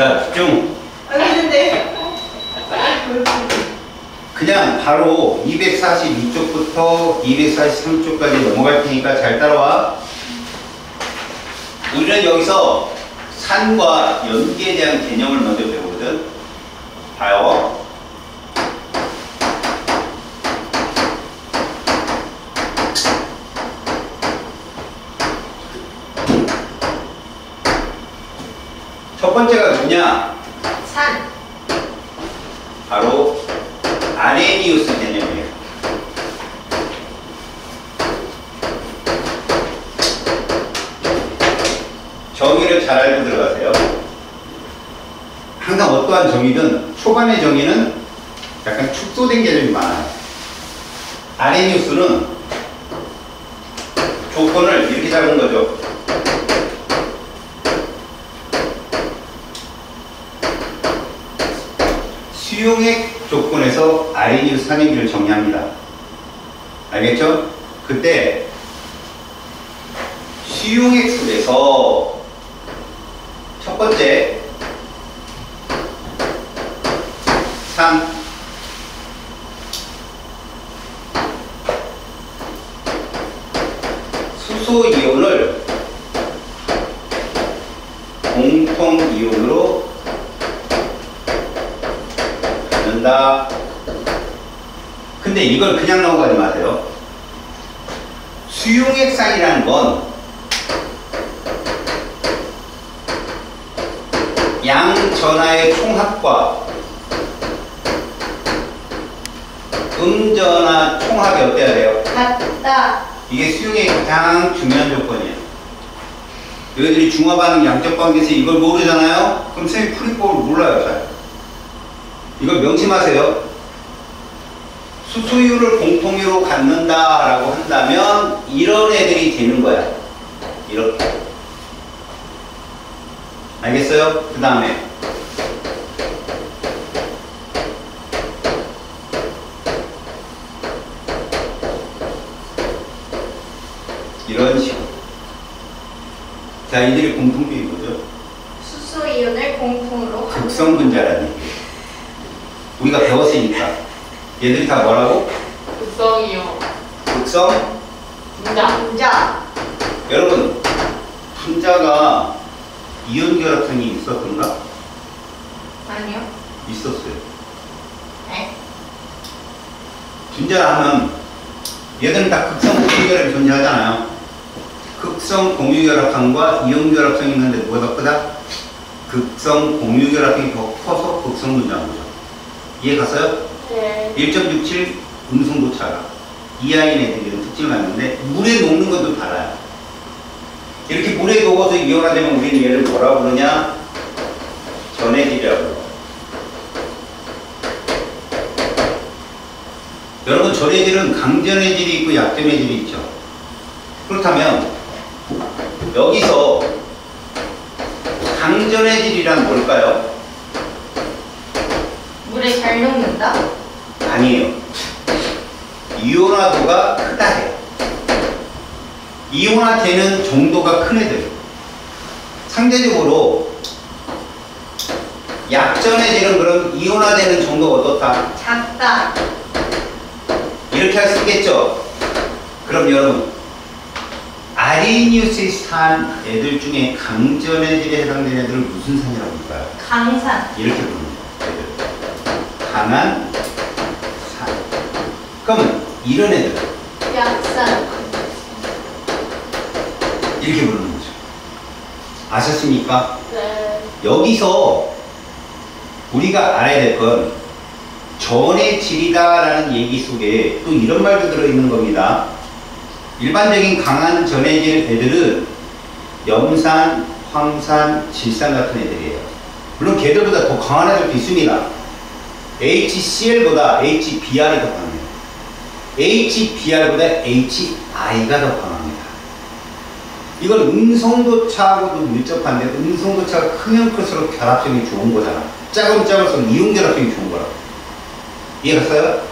자, 집중. 알겠는데. 그냥 바로 242쪽부터 243쪽까지 넘어갈 테니까 잘 따라와. 우리는 여기서 산과 연기에 대한 개념을 먼저 배우거든. 봐요. 첫 번째가 뭐냐? 산. 바로 아레니우스 개념이에요. 정의를 잘 알고 들어가세요. 항상 어떠한 정의든 초반의 정의는 약간 축소된 개념이 많아요. 아레니우스는 조건을 이렇게 잡은 거죠. 수용액 조건에서 아레니우스 삼행기를 정의합니다. 알겠죠? 그때 수용액 속에서 첫 번째 산, 수소 이온을 공통 이온으로 갖는다. 근데 이걸 그냥 넘어가지 마세요. 수용액상이라는 건 양전하의 총합과 음전하 총합이 어때야 돼요? 같다. 이게 수용의 가장 중요한 조건이에요. 너희들이 중화반응 양적관계에서 이걸 모르잖아요? 그럼 선생님 풀이법을 몰라요. 잘. 이걸 명심하세요. 수소유를 공통유로 갖는다라고 한다면 이런 애들이 되는 거야. 이렇게. 알겠어요? 그 다음에 이런 식으로. 자, 이들이 공통점이 뭐죠? 수소 이온을 공통으로 극성 분자라는 얘기예요. 우리가 배웠으니까. 얘들이 다 뭐라고? 극성이요. 극성 분자. 분자. 여러분, 분자가 이온 결합성이 있었던가? 아니요. 있었어요. 네. 분자라 하면 얘들은 다 극성 공유결합이 존재하잖아요. 극성 공유결합성과 이온 결합성이 있는데 뭐가 더 크다? 극성 공유결합성이 더 커서 극성 분자인 거죠. 이해 갔어요? 네. 1.67 음성도 차가 이하인 애들이 이런 특징을 갖는데 물에 녹는 것도 달라요. 이렇게 물에 녹아서 이온화되면 우리는 얘를 뭐라고 부르냐? 전해질이라고 불러. 여러분, 전해질은 강전해질이 있고 약전해질이 있죠. 그렇다면 여기서 강전해질이란 뭘까요? 물에 잘 녹는다? 아니에요. 이온화도가 크다 해요. 이온화되는 정도가 큰 애들. 상대적으로 약전해질은 그럼 이온화되는 정도가 어떻다? 작다. 이렇게 할 수 있겠죠? 그럼 여러분, 아레니우스의 산 애들 중에 강전해질에 해당되는 애들은 무슨 산이라고 볼까요? 강산. 이렇게 부릅니다. 애들. 강한 산. 그러면 이런 애들 약산. 이렇게 부르는 거죠. 아셨습니까? 네. 여기서 우리가 알아야 될 건 전해질이다라는 얘기 속에 또 이런 말도 들어있는 겁니다. 일반적인 강한 전해질 애들은 염산, 황산, 질산 같은 애들이에요. 물론 걔들보다 더 강한 애들도 있습니다. HCl보다 HBr이 더 강해요. HBr보다 HI가 더 강합니다. 이걸 음성도차하고도 밀접한데 음성도차가 크면 클수록 결합성이 좋은 거잖아. 작으면 작을수록 이온 결합성이 좋은 거라고. 이해갔어요?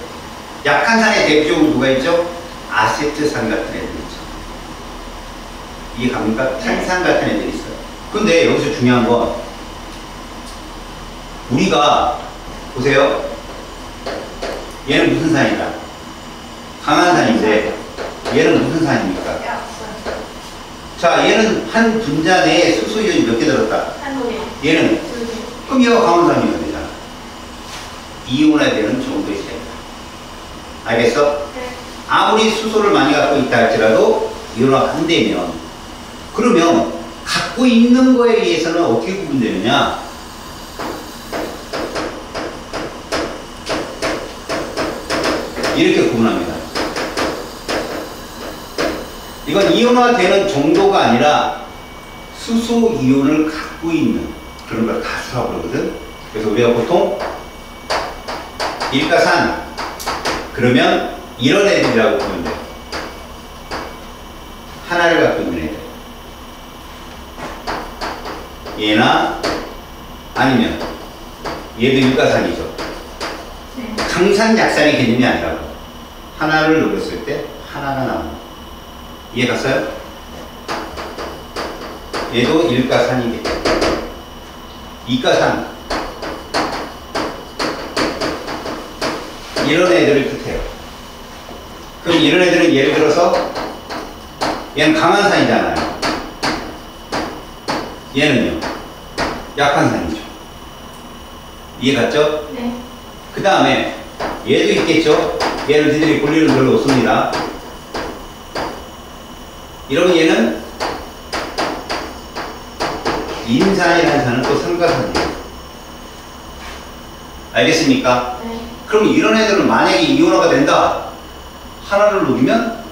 약한 산의 대표적으로 누가 있죠? 아세트산 같은 애들 있죠. 이해 갑니까? 탄산 같은 애들이 있어요. 근데 여기서 중요한 건 우리가 보세요. 얘는 무슨 산이다? 강한 산인데 얘는 무슨 산입니까? 약산. 자, 얘는 한 분자 내에 수소이온이 몇 개 들었다? 한 개. 얘는 두 개. 그럼 얘가 강원산이어야 되잖아. 이온화되는 정도의 차이다. 알겠어? 네. 아무리 수소를 많이 갖고 있다 할지라도 이온화가 안 되면, 그러면 갖고 있는 거에 의해서는 어떻게 구분되느냐? 이렇게 구분합니다. 이건 이온화되는 정도가 아니라 수소 이온을 갖고 있는 그런 걸 가수라고 그러거든. 그래서 우리가 보통 일가산 그러면 이런 애들이라고 보면 돼. 하나를 갖고 있는 애들. 얘나 아니면 얘도 일가산이죠. 네. 강산 약산의 개념이 아니라고. 하나를 녹였을 때 하나가 나옵니다. 이해 갔어요? 얘도 일가산이겠죠. 이가산. 이런 애들을 뜻해요. 그럼 이런 애들은 예를 들어서 얘는 강한 산이잖아요. 얘는요 약한 산이죠. 이해 갔죠? 네. 그 다음에 얘도 있겠죠. 얘는 니들이 볼 일은 별로 없습니다. 이러면 얘는 인산이라는 산은 또 삼가산이에요. 알겠습니까? 네. 그럼 이런 애들은 만약에 이온화가 된다. 하나를 녹이면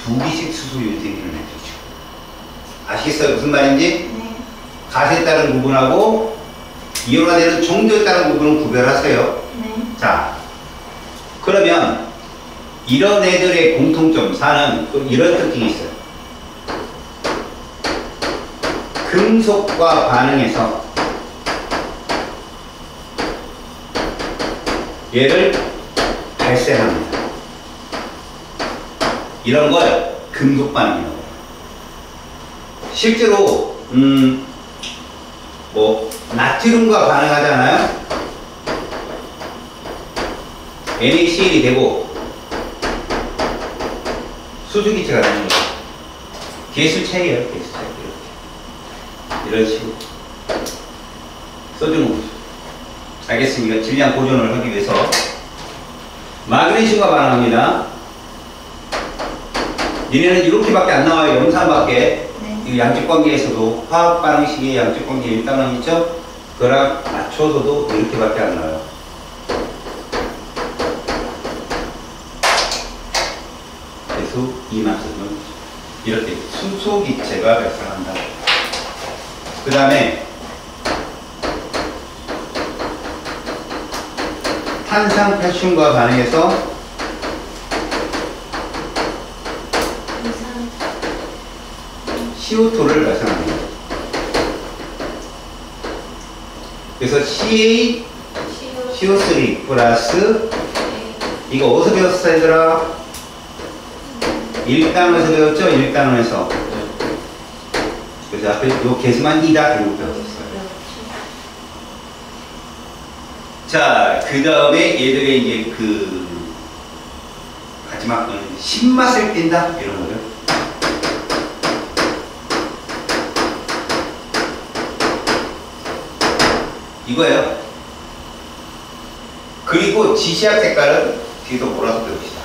두 개씩 수소이온이 생기는 애들이죠. 아시겠어요? 무슨 말인지? 네. 갓에 따른 구분하고 이온화되는 정도에 따른 구분은 구별하세요. 네. 자, 그러면 이런 애들의 공통점, 사는 또 이런 특징이 있어요. 금속과 반응해서 얘를 발생합니다. 이런 걸 금속 반응이라고 해요. 실제로 뭐 나트륨과 반응하잖아요. NaCl이 되고 수소기체가 되는 거예요. 개수 차이예요. 개수 차이. 이런 식으로 써주는 거죠. 알겠습니까? 질량 보존을 하기 위해서. 마그네슘과 반응합니다. 얘네는 이렇게밖에 안 나와요. 염산밖에. 네. 이 양측관계에서도 화학 반응식의 양측관계 일단은 있죠. 그거랑 맞춰서도 이렇게밖에 안 나와요. 그래서 이만큼은 이렇게 수소기체가 발생한다. 그 다음에 탄산칼슘과 반응해서 인산. CO2를 발생합니다. 그래서 CO3 플러스 이거 어디서 배웠어 얘들아? 1단원에서 배웠죠? 1단원에서. 그래서 앞에 요 개수만 2다 이렇게 배웠었어요. 자, 그 다음에 얘들의 이제 그 마지막 신맛을 띈다 이런 거죠. 이거예요. 그리고 지시약 색깔은 뒤에서 몰아서 배웁시다.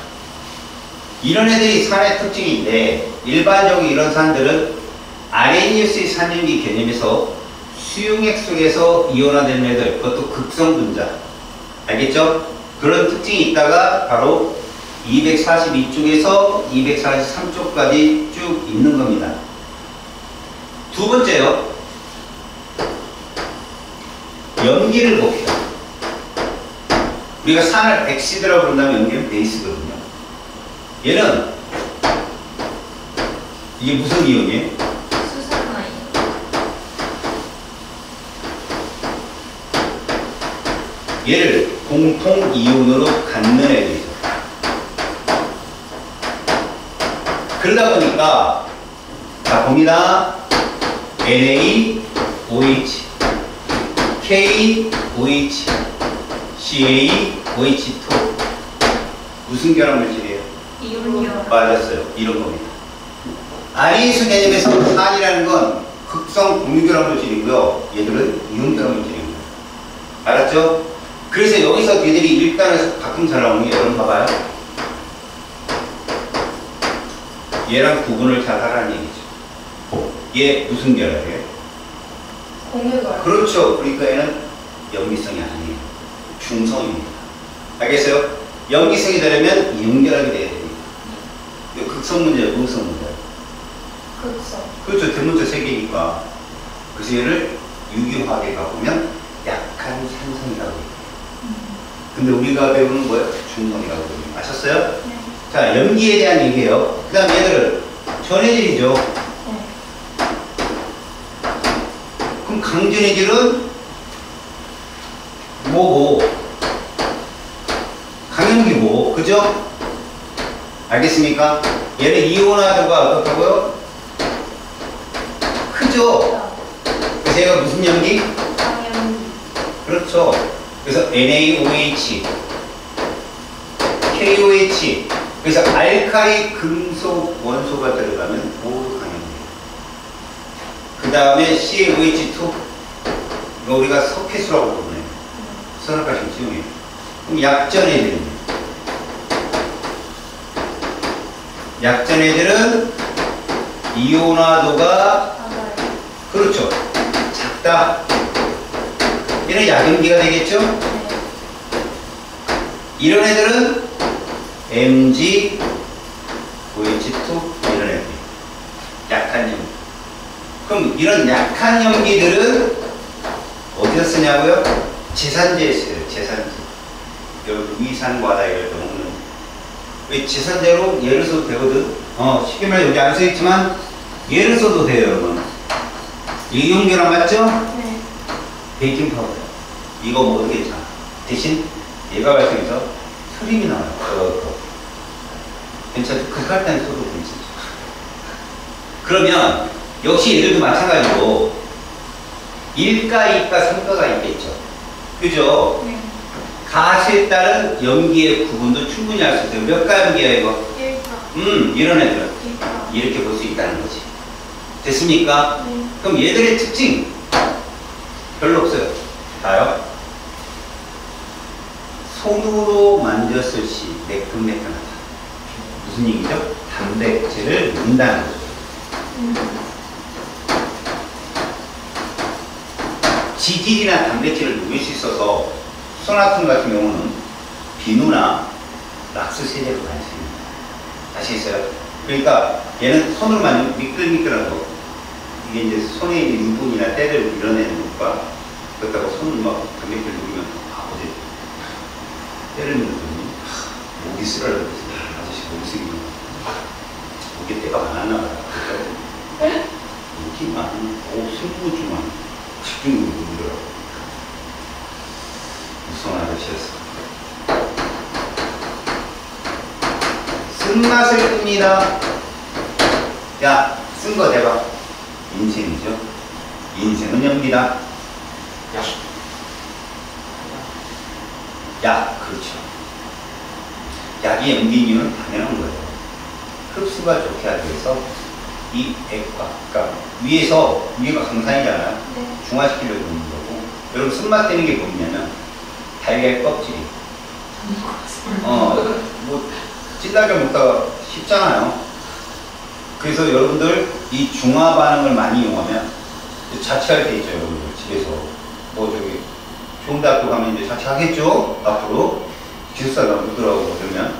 이런 애들이 산의 특징인데 일반적으로 이런 산들은 아레니우스의 산염기 개념에서 수용액 속에서 이온화되는 애들, 그것도 극성 분자. 알겠죠? 그런 특징이 있다가 바로 242쪽에서 243쪽까지 쭉 있는 겁니다. 두 번째요. 염기를 봅시다. 우리가 산을 엑시드라고 부른다면 염기는 베이스거든요. 얘는 이게 무슨 이온이에요? 수산화이온. 얘를 공통 이온으로 갖는 애들이죠. 그러다 보니까 자 봅니다. NaOH KOH, CaOH2 무슨 결합 물질이에요? 이온이요. 맞았어요. 이런 겁니다. 아리수 개념에서 산이라는 건 극성 공유결합 물질이고요. 얘들은 이온결합 물질입니다. 알았죠? 그래서 여기서 얘들이 1단에서 가끔 잘 나오는 게 여러분 봐봐요. 얘랑 구분을 잘 하라는 얘기죠. 얘 무슨 결합이에요? 공유걸. 그렇죠. 그러니까 얘는 염기성이 아니에요. 중성입니다. 알겠어요? 염기성이 되려면 이온결합이 돼야 됩니다. 이거 극성 문제예요, 음성 문제예요. 극성. 그렇죠. 대문자 세 개니까. 그래서 얘를 유기화학에 가보면 약한 산성이라고 해요. 근데 우리가 배우는 뭐예요? 중성이라고 해요. 아셨어요? 네. 자, 염기에 대한 얘기예요. 그 다음 얘들은 전해질이죠. 네. 그럼 강전해질은 뭐고? 강염기고, 그죠? 알겠습니까? 얘는 이온화도가 어떻다고요? 크죠? 그래서 얘가 무슨 염기? 강염기. 그렇죠. 그래서 NaOH, KOH. 그래서 알카리 금속 원소가 들어가면 모두 강염기예요. 그 다음에 CaOH2. 이거 우리가 석회수라고 부르네요. 선악가심 지용이에요. 그럼 약전애들입니다. 약전애들은 이온화도가 맞아요. 그렇죠. 작다. 얘는 약염기가 되겠죠? 네. 이런 애들은 Mg, OH2 이런 애들. 약한 염기. 그럼 이런 약한 염기들은 어디서 쓰냐고요? 제산제에 써요. 제산제. 여기 위산과다 이럴 때 먹는. 왜 제산제로 예를 써도 되거든? 쉽게 말해 여기 안 써있지만 예를 써도 돼요, 여러분. 이온결합 맞죠? 네. 베이킹 파우더. 이거 먹어도 괜찮아. 대신 얘가 발생해서 트림이 나와요. 괜찮죠? 극할 때는 써도 괜찮죠. 그러면 역시 얘들도 마찬가지로 1가, 2가, 3가가 있겠죠. 그죠? 네. 가시에 따른 염기의 구분도 충분히 할 수 있어요. 몇 가 염기야 이거? 1가. 이런 애들은 2가. 이렇게 볼 수 있다는 거지. 됐습니까? 네. 그럼 얘들의 특징 별로 없어요. 봐요. 손으로 만졌을 시 매끈매끈하다. 무슨 얘기죠? 단백질을 넣는다는 거죠. 지질이나 단백질을 녹일 수 있어서 소나툼 같은 경우는 비누나 락스 세제로 많이 씁니다. 아시겠어요? 그러니까 얘는 손으로 만지면 미끌미끌한 거. 이게 이제 손에 있는 유분이나 때를 밀어내는 것과 그렇다고 손을 막 단백질 녹이면 어제 때를 밀었더니 목이 쓰라고 그랬어요. 아저씨 목이 쓰기는 목에 때가 많았나 봐요. 목이 많은 승부주만 집중력을 누르더라고. 무서운 아저씨였어. 쓴맛을 끕니다. 야, 쓴 거 대박. 인생이죠. 인생은 염기다. 약, 그렇죠. 약이 염기인 이유는 당연한 거예요. 흡수가 좋게 하기 위해서 이 액과, 그러니까 위가 강산이잖아요. 네. 중화시키려고 하는 거고. 여러분 쓴맛 되는 게 뭐냐면 달걀 껍질이. 뭐 찐달걀 먹다가 쉽잖아요. 그래서 여러분들 이 중화 반응을 많이 이용하면 자취할 때 있죠, 여러분들 집에서 뭐 저기 좋은 대학교 가면 이제 자취하겠죠. 앞으로 기숙사가 묻더라고 그러면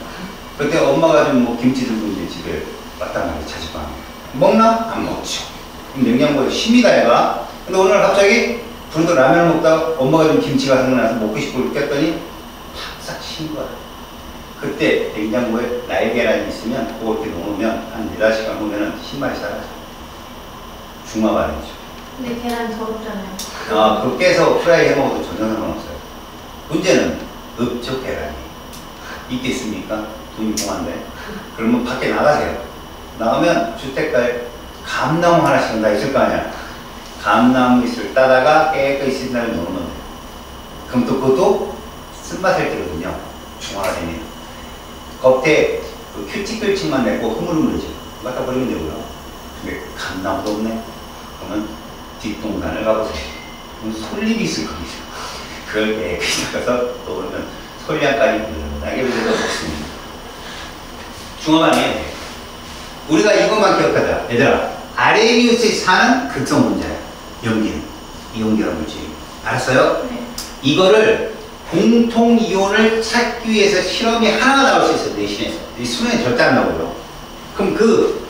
그때 엄마가 좀 뭐 김치 들고 이제 집에 왔단 말이에요. 자취방 먹나? 안 먹죠. 그럼 냉장고에 심이다 얘가. 근데 오늘 갑자기 부르던 라면을 먹다가 엄마가 좀 김치가 생각나서 먹고 싶고 깼더니 팍 신 거야. 그때 냉장고에 날계란이 있으면 그걸 이렇게 넣으면 한 4-5시간 후면은 신발이 사라져. 중화 반응이죠. 근데 계란 더럽잖아요. 그거 깨서 프라이 해 먹어도 전혀 상관없어요. 문제는 읍쪽 계란이 있겠습니까? 돈이 공한데. 그러면 밖에 나가세요. 나가면 주택가에 감나무 하나씩은 다 있을 거 아니야. 감나무 잎을 따다가 깨끗이 씻은 다음에 넣으면 돼. 그럼 또 그것도 쓴맛을 띠거든요. 중화가 되면. 겉에 그 큐티클층만 내고 흐물흐물해져. 갖다 버리면 되고요. 근데 감나무도 없네. 그러면 뒷동산을 가보세요. 그럼 솔잎이 있을 겁니다. 그걸 깨끗이 닦아서 또 그러면 솔량까지 물러나게 물려 먹습니다. 중화반이에요. 우리가 이것만 기억하자. 얘들아, 아레니우스의 사는 극성 분자야. 염기는. 이온결합 물질. 알았어요? 네. 이거를 공통 이온을 찾기 위해서 실험이 하나가 나올 수 있어요. 내신에서. 이 수능에 절대 안 나오고요. 그럼 그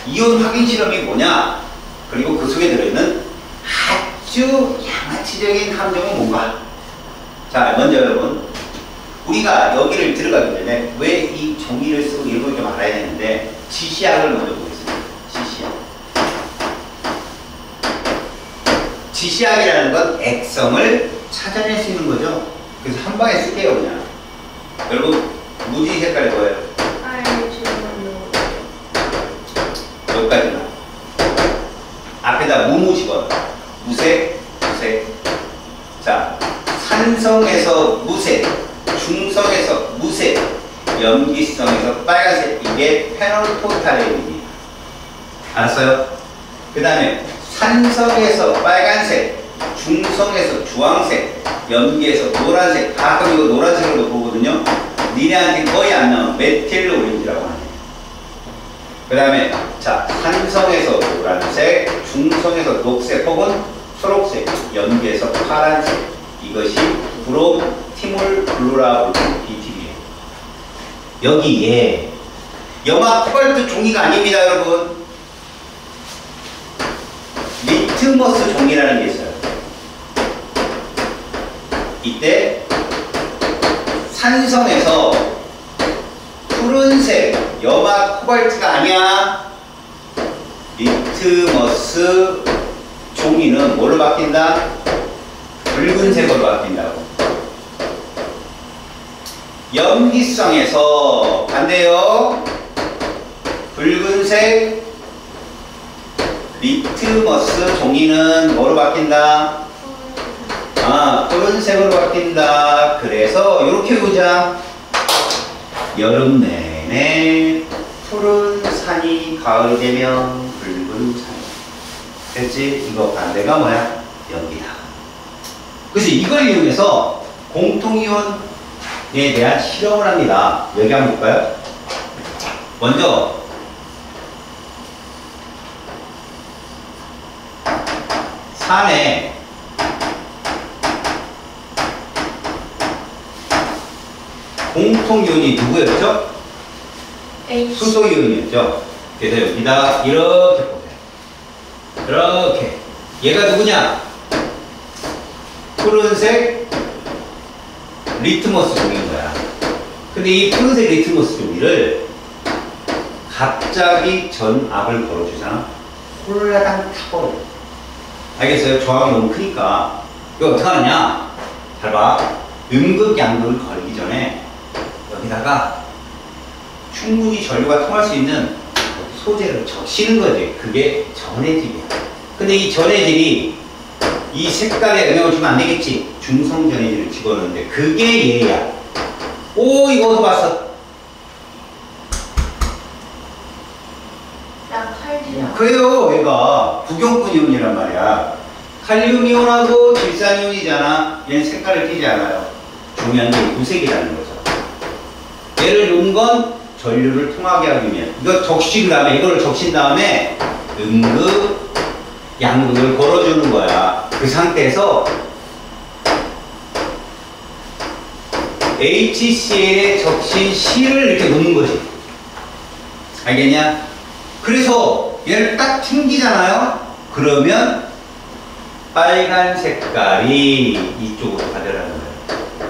이온 확인 실험이 뭐냐? 그리고 그 속에 들어있는 아주 양아치적인 함정은 뭔가? 자, 먼저 여러분, 우리가 여기를 들어가기 전에 왜 이 종이를 쓰고 이런 걸 좀 알아야 되는데, 지시약을 먼저 보겠습니다. 지시약. 지시약이라는 건 액성을 찾아낼 수 있는 거죠. 그래서 한 방에 쓸게요, 그냥. 여러분, 무지 색깔이 뭐예요? 여기까지만. 앞에다 무무 집어넣어. 무색, 무색. 자, 산성에서 무색, 중성에서 무색, 염기성에서 빨간색. 이게 페놀토타레인입니다. 알았어요? 그 다음에 산성에서 빨간색, 중성에서 주황색, 염기에서 노란색. 가끔 이거 노란색으로 보거든요. 니네한테 거의 안 나오는 메틸 오렌지라고 하네요. 그 다음에 자, 산성에서 노란색, 중성에서 녹색 혹은 초록색, 염기에서 파란색. 이것이 브롬 티몰 블루라고 BTB예요. 여기에 염화 코발트 종이가 아닙니다, 여러분. 리트머스 종이라는 게 있어요. 이때 산성에서 푸른색 염화 코발트가 아니야. 리트머스 종이는 뭘로 바뀐다? 붉은색으로 바뀐다고. 염기성에서 반대요. 붉은색 리트머스 종이는 뭐로 바뀐다? 아, 푸른색으로 바뀐다. 그래서 이렇게 보자. 여름 내내 푸른 산이 가을이 되면 붉은 산. 됐지? 이거 반대가 뭐야? 염기다. 그래서 이걸 이용해서 공통이온에 대한 실험을 합니다. 여기 한번 볼까요? 먼저 산에 공통이온이 누구였죠? H. 수소이온이었죠. 그래서 여기다 이렇게 보세요. 이렇게. 얘가 누구냐? 푸른색 리트머스 종이인 거야. 근데 이 푸른색 리트머스 종이를 갑자기 전압을 걸어주잖아. 홀라당 타버려. 알겠어요? 저항이 너무 크니까. 이거 어떡하느냐? 잘 봐. 음극 양극을 걸기 전에 여기다가 충분히 전류가 통할 수 있는 소재를 적시는 거지. 그게 전해질이야. 근데 이 전해질이 이 색깔에 영향을 주면 안 되겠지. 중성 전해질을 집어넣는데 그게 얘야. 오, 이거 어디서 봤어? 나 칼질이야. 그래요. 얘가 부경분 이온이란 말이야. 칼륨 이온하고 질산 이온이잖아. 얘는 색깔을 띠지 않아요. 중요한 게 무색이라는 거죠. 얘를 놓은 건 전류를 통하게 하기 위해. 이거 적신 다음에, 이거를 적신 다음에 음극, 양극을 걸어주는 거야. 그 상태에서 HCl에 적신 C를 이렇게 놓는 거지. 알겠냐? 그래서 얘를 딱 튕기잖아요? 그러면 빨간 색깔이 이쪽으로 가더라는 거예요.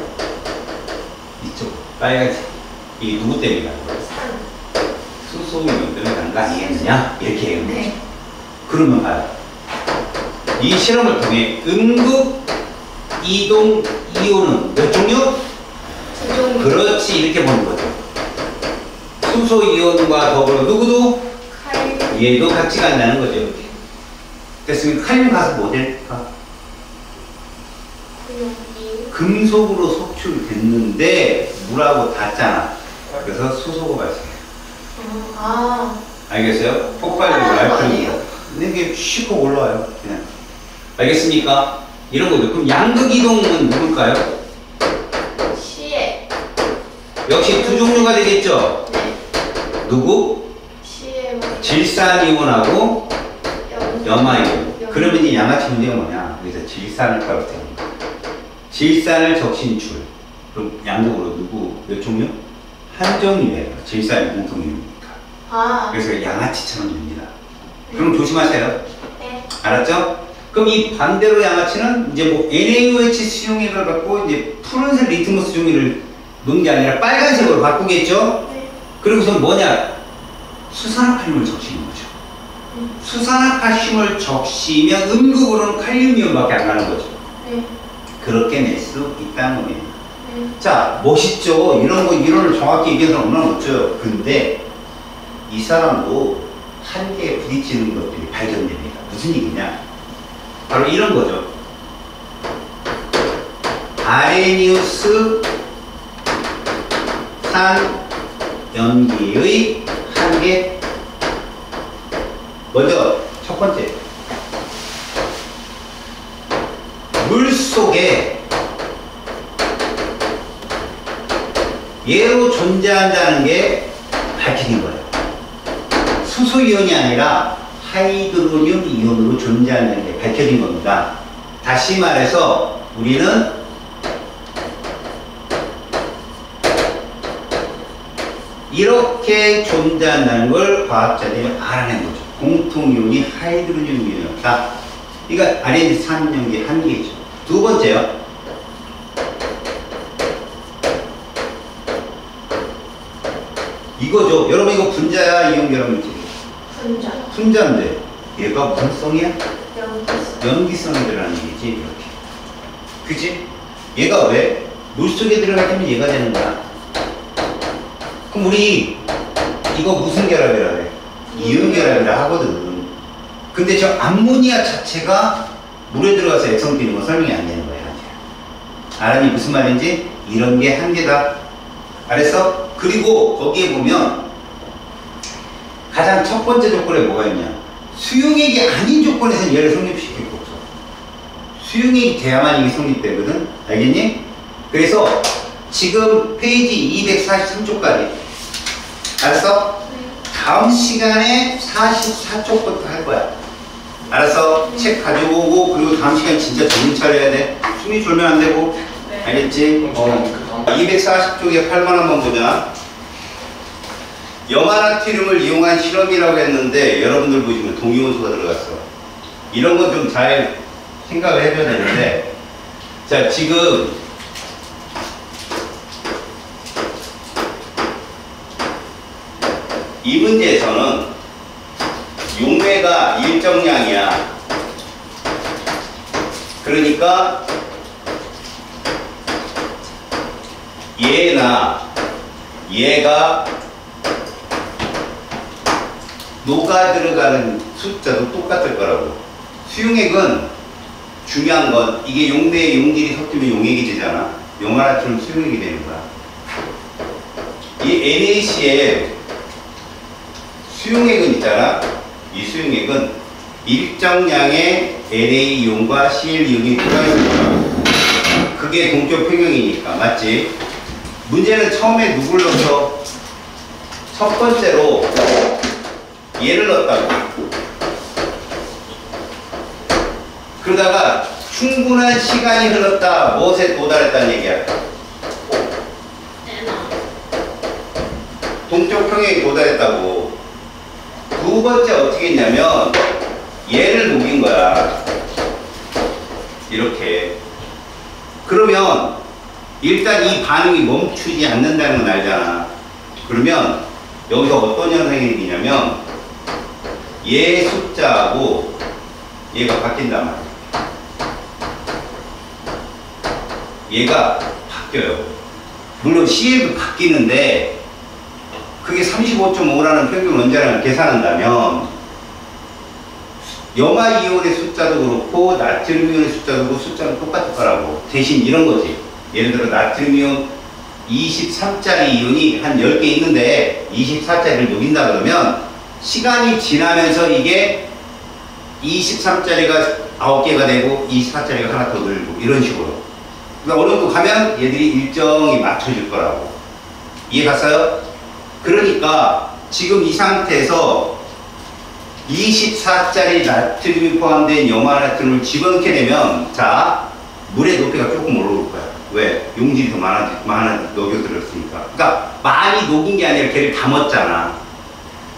이쪽, 빨간색. 이게 누구 때문에 가는 거예요? 수소이온 때문에 가는 거 아니겠느냐? 이렇게 해요. 네. 그러면 봐요. 이 실험을 통해 음극 이동 이온은 몇 종류? 두 종류. 그렇지, 이렇게 보는 거죠. 수소 이온과 더불어 누구도? 칼. 얘도 같이 간다는 거죠. 이렇게. 됐으면 칼륨 가서 뭐 될까? 구용이. 금속으로 속출됐는데 물하고 닿잖아. 그래서 수소가 발생해요. 아, 알겠어요? 폭발력이 폭발하는 거 알프입니다. 아니에요? 근데 이게 슉 올라와요. 그냥. 알겠습니까? 이런 거죠. 그럼 양극이동은 누굴까요? 시에. 역시 두 종류가 되겠죠? 네. 누구? 시에. 질산이온하고 염화이온. 염. 그러면 이제 양아치 문제가 뭐냐? 그래서 질산을 떨어뜨립니다. 질산을 적신출. 그럼 양극으로 누구? 몇 종류? 한 종류예요. 질산이 공통이니까. 아. 그래서 양아치처럼 됩니다. 그럼 조심하세요. 네. 알았죠? 그럼 이 반대로 양아치는 이제 뭐 NaOH 수용액을 갖고 이제 푸른색 리트머스 종이를 놓은 게 아니라 빨간색으로 바꾸겠죠? 네. 그리고서 뭐냐? 수산화칼륨을 적시는 거죠. 수산화칼슘을 적시면 음극으로는 칼륨이온밖에 안 가는 거죠. 네. 그렇게 낼 수 있다는 거예요. 네. 자, 멋있죠? 이런 거, 이론을 정확히 얘기해서 얼마나 멋져요. 근데 이 사람도 한계에 부딪히는 것들이 발견됩니다. 무슨 얘기냐? 바로 이런 거죠. 아레니우스 산 연기의 한계. 먼저 첫 번째, 물 속에 얘로 존재한다는 게 밝혀진 거예요. 수소이온이 아니라 하이드로늄 이온으로 존재한다는 게 밝혀진 겁니다. 다시 말해서 우리는 이렇게 존재한다는 걸 과학자들이 알아낸 거죠. 공통이온이 하이드로늄 이온이었다. 이거 아레니 산연기의 한계죠. 두 번째요. 이거죠. 여러분 이거 분자야, 이온 결합 물질? 분자. 분자인데 얘가 무슨 성이야? 연기성. 연기성이 들어가는 얘기지. 이렇게. 그치? 얘가 왜? 물속에 들어가면 얘가 되는 거야. 그럼 우리 이거 무슨 결합이라 그래? 이온 결합이라 하거든. 근데 저 암모니아 자체가 물에 들어가서 액성 띄는 건 설명이 안 되는 거야. 알았니? 무슨 말인지? 이런 게 한계다. 알았어? 그리고 거기에 보면 가장 첫 번째 조건에 뭐가 있냐? 수용액이 아닌 조건에서는 얘를 성립시킬 거 없어. 수용액이 돼야만 이게 성립되거든. 알겠니? 그래서 지금 페이지 243쪽까지. 알았어? 다음 시간에 44쪽부터 할 거야. 알았어? 책 가지고 오고, 그리고 다음 시간 진짜 정신 차려야 돼. 숨이 졸면 안 되고. 네. 알겠지? 240쪽에 8번 한번 보자. 염화나트륨을 이용한 실험이라고 했는데 여러분들 보시면 동위원소가 들어갔어. 이런 건 좀 잘 생각을 해줘야 되는데, 자, 지금 이 문제에서는 용매가 일정량이야. 그러니까 얘나 얘가 녹아 들어가는 숫자도 똑같을 거라고. 수용액은 중요한 건 이게 용매의 용질이 섞이면 용액이 되잖아. 용화나트륨 수용액이 되는 거야. 이 NaC의 수용액은 있잖아. 이 수용액은 일정량의 Na-이온과 Cl-이온이 들어있는 거야. 그게 동적 평형이니까. 맞지? 문제는 처음에 누굴 넣어서 첫 번째로 얘를 넣었다고. 그러다가 충분한 시간이 흘렀다. 무엇에 도달했다는 얘기야? 동적 평형에 도달했다고. 두 번째 어떻게 했냐면 얘를 녹인 거야. 이렇게. 그러면 일단 이 반응이 멈추지 않는다는 건 알잖아. 그러면 여기서 어떤 현상이 생기냐면 얘 숫자하고 얘가 바뀐단 말이야. 얘가 바뀌어요. 물론 CL도 바뀌는데 그게 35.5라는 평균 원자량을 계산한다면 염화 이온의 숫자도 그렇고 나트륨 이온의 숫자도 그렇고 숫자는 똑같을 거라고. 대신 이런 거지. 예를 들어 나트륨 이온 23짜리 이온이 한 10개 있는데 24짜리를 녹인다 그러면 시간이 지나면서 이게 23짜리가 9개가 되고 24짜리가 하나 더 늘고 이런 식으로. 그러니까 어느 정도 가면 얘들이 일정이 맞춰질 거라고. 이해 갔어요? 그러니까 지금 이 상태에서 24짜리 나트륨이 포함된 염화 나트륨을 집어넣게 되면 자 물의 높이가 조금 올라올 거야. 왜? 용질이 더 많아 녹여들었으니까. 그러니까 많이 녹인 게 아니라 걔를 담았잖아.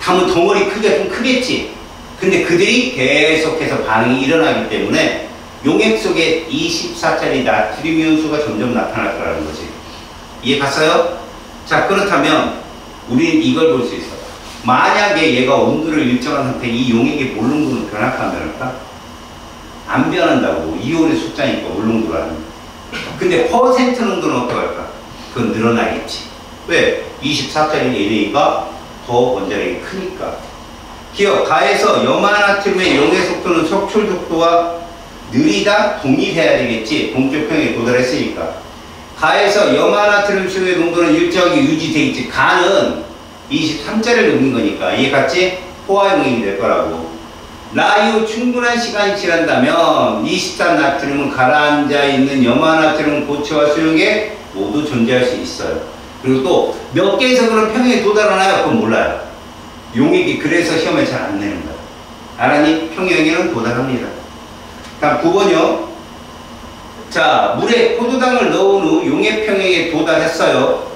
담은 덩어리 크기가 좀 크겠지. 근데 그들이 계속해서 반응이 일어나기 때문에 용액 속에 24짜리 나트륨 이온수가 점점 나타날 거라는 거지. 이해 갔어요? 자, 그렇다면 우리는 이걸 볼 수 있어. 만약에 얘가 온도를 일정한 상태 이 용액의 몰농도는 변할까 안 변할까? 안 변한다고. 이온의 숫자니까 몰농도라는. 근데 퍼센트 농도는 어떡할까? 그건 늘어나겠지. 왜? 24짜리 LA가 더 원자력이 크니까. 기억, 가에서 염화나트륨의 용의 속도는 속출 속도와 느리다 동일해야 되겠지. 동쪽 평에 도달했으니까. 가에서 염화나트륨 수의 농도는 일정하게 유지돼 있지. 가는 23짜리를 녹인 거니까. 이해 갔지? 포화용액이 될 거라고. 라이후 충분한 시간이 지난다면 23나트륨은 가라앉아 있는 염화나트륨 고체와 수용액 모두 존재할 수 있어요. 그리고 또 몇 개에서 그런 평형에 도달하나요? 그건 몰라요. 용액이 그래서 시험에 잘 안 내는 거야. 알았니? 평형에는 도달합니다. 다음 9번이요. 자, 물에 포도당을 넣은 후 용액 평형에 도달했어요.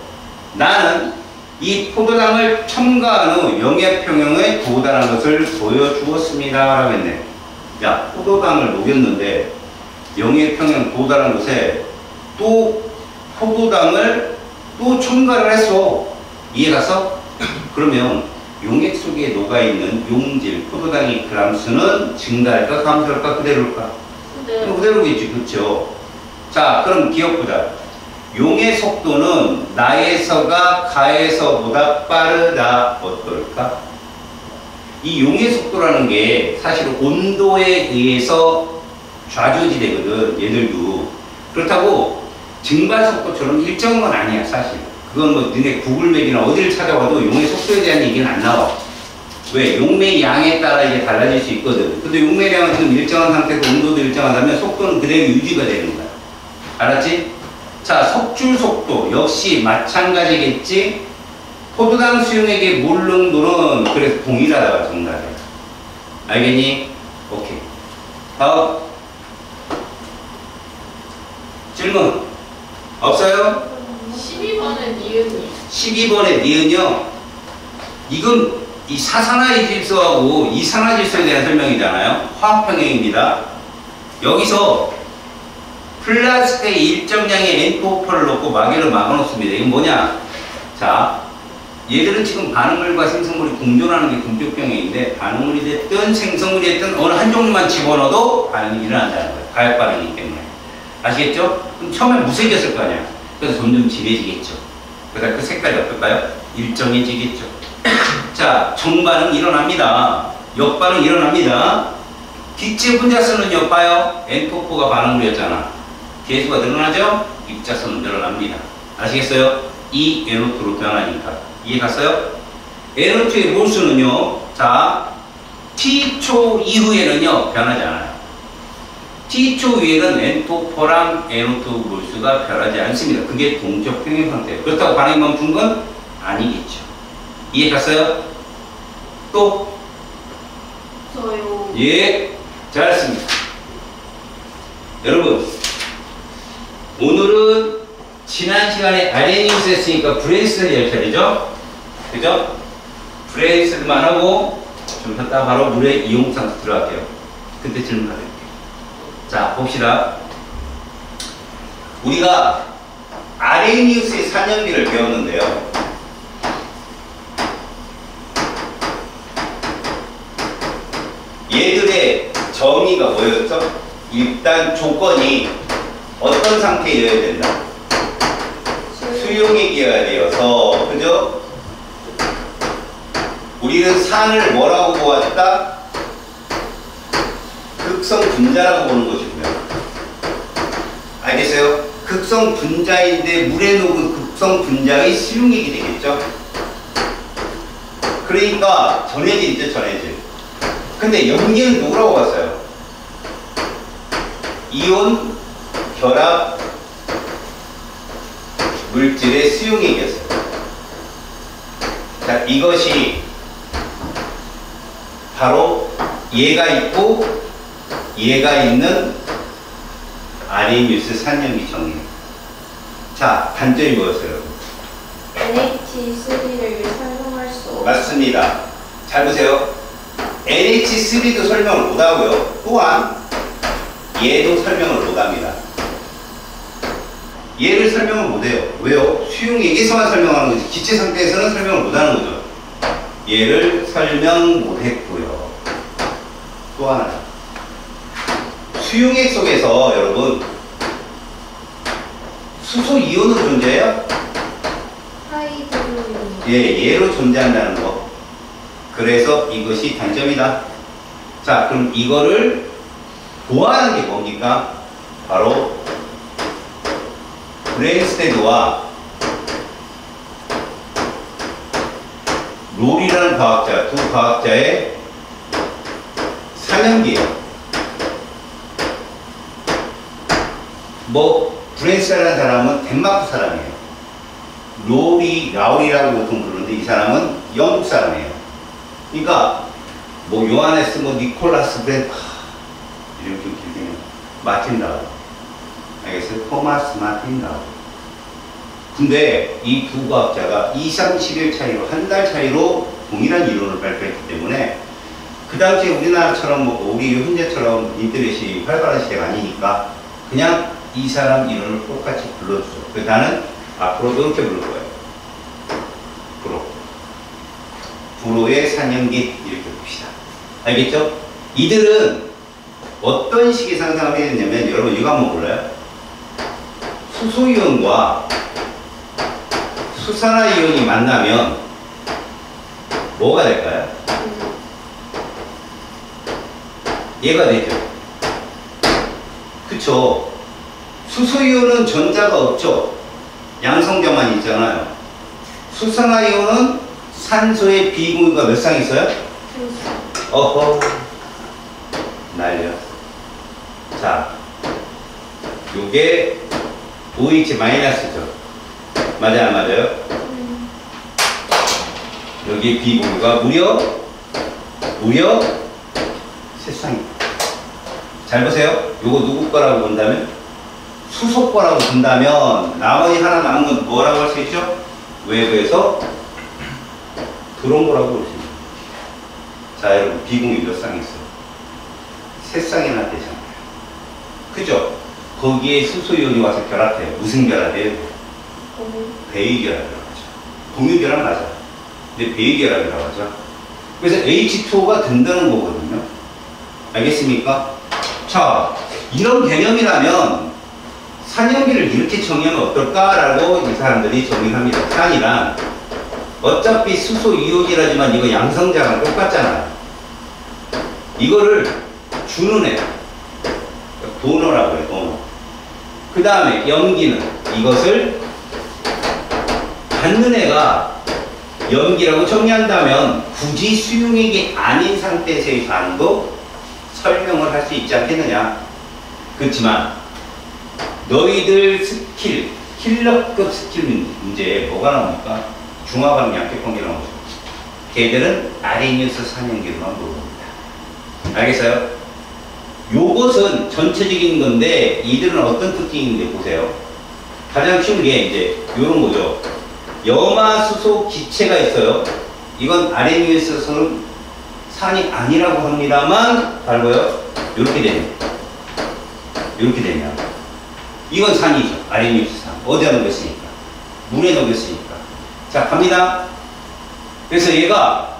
나는 이 포도당을 첨가한 후 용액 평형에 도달한 것을 보여주었습니다. 라고 했네. 야, 포도당을 녹였는데 용액 평형 도달한 곳에 또 포도당을 또 첨가를 했어. 이해 갔어? 그러면 용액 속에 녹아있는 용질, 포도당의 그람수는 증가할까, 감소할까, 그대로일까? 그대로겠지, 그렇죠? 자, 그럼 기억보자. 용의 속도는 나에서가 가에서보다 빠르다. 어떨까? 이 용의 속도라는 게 사실 온도에 의해서 좌지우지 되거든, 얘들도. 그렇다고 증발 속도처럼 일정한 건 아니야, 사실. 그건 뭐 너네 구글맵이나 어디를 찾아봐도 용의 속도에 대한 얘기는 안 나와. 왜? 용매의 양에 따라 이게 달라질 수 있거든. 근데 용매량은 지금 일정한 상태에서 온도도 일정하다면 속도는 그대로 유지가 되는 거야. 알았지? 자, 속출 속도 역시 마찬가지겠지? 포도당 수용액의 물 농도는 그래서 동일하다가 정답이야. 알겠니? 오케이. 다음. 질문. 없어요? 12번에 니은이. 12번의 니은요. 이건 이 사산화의 질소하고 이산화질소에 대한 설명이잖아요. 화학평형입니다. 여기서 플라스틱의 일정량의 N2O4를 넣고 마개를 막아놓습니다. 이건 뭐냐? 자, 얘들은 지금 반응물과 생성물이 공존하는 게 동격평형인데 반응물이 됐든 생성물이 됐든 어느 한 종류만 집어넣어도 반응이 일어난다는 거예요. 가역 반응이기 때문에. 아시겠죠? 그럼 처음에 무색이었을 거 아니야. 그래서 점점 진해지겠죠. 그래서 그 색깔이 어떨까요? 일정해지겠죠. 자, 정반응 일어납니다. 역반응 일어납니다. 기체 분자수는요, 봐요. N2O4가 반응물이었잖아. 개수가 늘어나죠? 입자수는 늘어납니다. 아시겠어요? 이 NO2로 변하니까. 이해 갔어요? NO2의 몰수는요, 자, T초 이후에는요, 변하지 않아요. T초 위에는 N2O4랑 NO2 몰수가 변하지 않습니다. 그게 동적 평형 상태예요. 그렇다고 반응이 멈춘 건 아니겠죠. 이해 갔어요? 또? 저요. 예, 잘했습니다. 여러분, 오늘은 지난 시간에 아레니우스 했으니까 브레이스를 열 차례죠? 그죠? 브레이스만 하고 좀 쉬었다 바로 물에 이용상수 들어갈게요. 그때 질문 받을게요. 자, 봅시다. 우리가 아레니우스의 산연비를 배웠는데요. 얘들의 정의가 뭐였죠? 일단 조건이 어떤 상태여야 된다? 수용액이어야 되어서, 그죠? 우리는 산을 뭐라고 보았다? 극성 분자라고 보는 것이고요. 알겠어요? 극성 분자인데 물에 녹은 극성 분자의 수용액이 되겠죠? 그러니까 전해질 있죠, 전해질. 근데 염기는 누구라고 봤어요? 이온 결합 물질의 수용액이었어요. 자, 이것이 바로 얘가 있고 얘가 있는 아레니우스 산염기정이에요. 자, 단점이 뭐였어요? NH3를 설명할 수 없어. 맞습니다. 잘 보세요. NH3도 설명을 못하고요. 또한 얘도 설명을 못합니다. 얘를 설명을 못해요. 왜요? 수용액에서만 설명하는 거지. 기체 상태에서는 설명을 못하는 거죠. 얘를 설명 못했고요. 또 하나, 수용액 속에서 여러분 수소 이온으로 존재해요? 하이드로이온. 예, 얘로 존재한다는 거. 그래서 이것이 단점이다. 자, 그럼 이거를 보완하는 게 뭡니까? 바로 브레인스테드와 롤이라는 과학자, 두 과학자의 산염기예요. 뭐 브레인스테드라는 사람은 덴마크 사람이에요. 라울이라고 보통 부르는데 이 사람은 영국 사람이에요. 그러니까 뭐 요하네스, 뭐 니콜라스 브렌 이렇게 길게 마틴 라울. 알겠어요? 토마스 마틴 라울. 근데 이 두 과학자가 2, 30일 차이로, 한 달 차이로 동일한 이론을 발표했기 때문에 그 당시에 우리나라처럼 뭐 우리 현재처럼 인터넷이 활발한 시대가 아니니까 그냥 이 사람 이름을 똑같이 불러주죠. 그래서 나는 앞으로도 이렇게 부를 거예요. 불호의 산염기 이렇게 봅시다. 알겠죠? 이들은 어떤 식의 상상을 해야 되냐면 여러분 이거 한번 몰라요? 수소이온과 수산화이온이 만나면 뭐가 될까요? 얘가 되죠. 그쵸? 수소이온은 전자가 없죠. 양성자만 있잖아요. 수산화이온은 산소의 비공유가 몇 쌍 있어요? 어허, 날려. 자, 요게 OH 마이너스죠. 맞아요, 안 맞아요? 여기 비공유가 무려 3쌍입니다. 잘 보세요. 요거 누구 거라고 본다면? 수소 거라고 본다면 나머지 하나 남은 건 뭐라고 할 수 있죠? 외부에서 들어온 거라고 볼 수 있습니다. 자, 여러분 비공유 몇 쌍 있어요? 3쌍이나 되잖아요. 그죠? 거기에 수소이온이 와서 결합해요. 무슨 결합이에요? 베이 결합이라고 하죠. 공유 결합 맞아요. 근데 베이 결합이라고 하죠. 그래서 H2O가 된다는 거거든요. 알겠습니까? 자, 이런 개념이라면 산염기를 이렇게 정의하면 어떨까라고 이 사람들이 정의합니다. 산이란 어차피 수소 이온이라지만 이거 양성자랑 똑같잖아요. 이거를 주는 애, 도너라고 해요. 도너. 그 다음에 염기는 이것을 받는 애가 염기라고 정의한다면 굳이 수용액이 아닌 상태에서의 반도 설명을 할 수 있지 않겠느냐. 그렇지만 너희들 스킬, 킬러급 스킬 문제에 뭐가 나옵니까? 중화방 양격관계 나오죠. 걔들은 아레니우스 산염기로만 물어봅니다. 알겠어요? 요것은 전체적인 건데 이들은 어떤 특징이 있는데 보세요. 가장 쉬운 게 이제 요런 거죠. 염화수소 기체가 있어요. 이건 아레니우스는 산이 아니라고 합니다만 달고요. 이렇게 됩니다. 이렇게 되면 이건 산이죠. 아레니우스 산. 어디에 녹였으니까? 물에 녹였으니까. 자, 갑니다. 그래서 얘가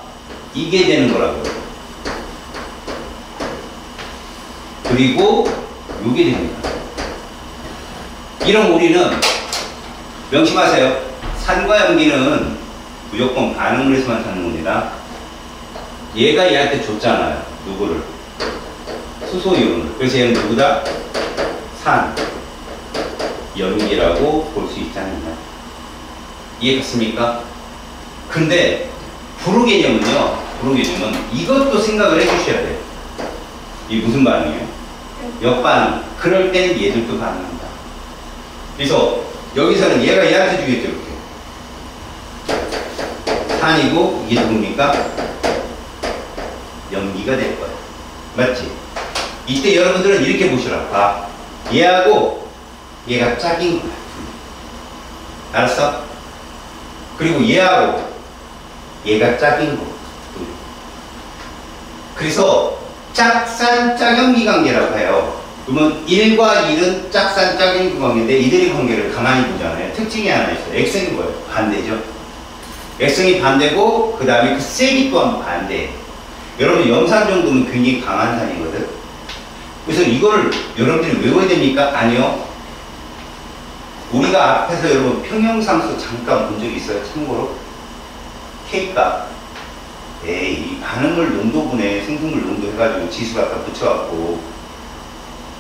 이게 되는 거라고요. 그리고 요게 됩니다. 이런 우리는 명심하세요. 산과 염기는 무조건 반응을 해서만 사는 겁니다. 얘가 얘한테 줬잖아요. 누구를? 수소 이온을. 그래서 얘는 누구다? 산, 염기라고 볼 수 있다는 거야. 이해갔습니까? 근데 불호 개념은요, 불호 개념은 이것도 생각을 해주셔야 돼요. 이게 무슨 반응이에요? 역반응. 그럴 때는 얘들도 반응한다. 그래서 여기서는 얘가 얘한테 주겠죠, 이렇게. 산이고 이게 누굽니까? 염기가 될 거야. 맞지? 이때 여러분들은 이렇게 보시라. 봐. 얘하고 얘가 짝인 거야. 알았어? 그리고 얘하고 얘가 짝인 거. 그래서 짝산짝염기 관계라고 해요. 그러면 1과 1은 짝산짝염기 관계인데 이들의 관계를 가만히 보잖아요. 특징이 하나 있어요. X이 뭐예요? 반대죠. X이 반대고 그 다음에 그 세기 또한 반대. 여러분 염산 정도는 굉장히 강한 산이거든. 그래서 이거를 여러분들이 외워야 됩니까? 아니요. 우리가 앞에서 여러분 평형상수 잠깐 본 적이 있어요. 참고로 K값. 에이, 이 반응물 농도분에 생성물 농도 해가지고 지수 갖다 붙여갖고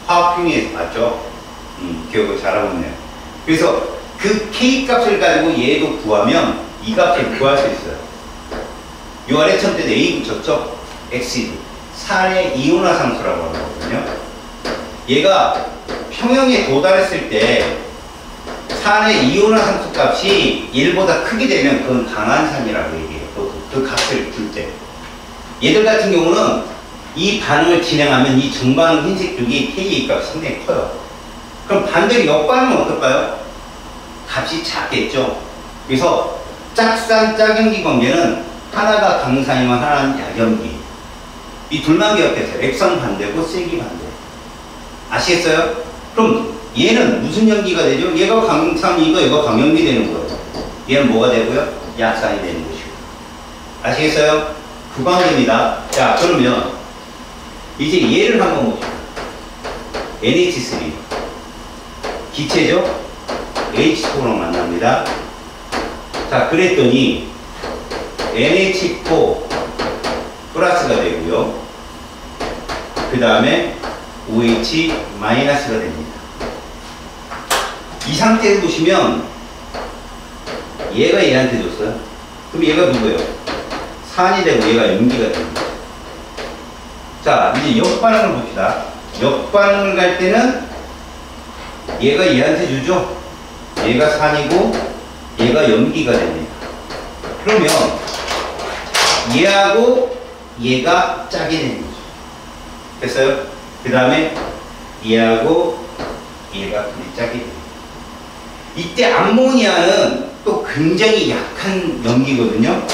화학평리에서 봤죠? 기억을 잘하고 있네요. 그래서 그 K값을 가지고 얘도 구하면 이 값을 구할 수 있어요. 요 아래 천 때는 A 붙였죠? 엑시드. 산의 이온화 상수라고 하거든요. 얘가 평형에 도달했을 때 산의 이온화 상수 값이 1보다 크게 되면 그건 강한 산이라고 얘기해요. 그 값을 줄 때. 얘들 같은 경우는 이 반응을 진행하면 이 정반응 흰색 쪽이 Ka 값이 상당히 커요. 그럼 반대로 역반응은 어떨까요? 값이 작겠죠. 그래서 짝산 짝염기 관계는 하나가 강산이면 하나는 약염기. 이 둘만 기억해서 액선 반대고 세기 반대. 아시겠어요? 그럼 얘는 무슨 염기가 되죠? 얘가 강산이고 얘가 강염기 되는 거예요. 얘는 뭐가 되고요? 약산이 되는 것이고. 아시겠어요? 그 관계입니다. 자, 그러면 이제 얘를 한번 봅시다. NH3 기체죠? H4로 만납니다. 자, 그랬더니 NH4 플러스가 되고요. 그 다음에 OH 마이너스가 됩니다. 이 상태에서 보시면 얘가 얘한테 줬어요. 그럼 얘가 누구예요? 산이 되고 얘가 염기가 됩니다. 자, 이제 역반응을 봅시다. 역반응을 갈 때는 얘가 얘한테 주죠. 얘가 산이고 얘가 염기가 됩니다. 그러면 얘하고 얘가 짝이 되는 거죠. 됐어요? 그 다음에 얘하고 얘가 둘이 짝이 됩니다. 이때 암모니아는 또 굉장히 약한 염기거든요.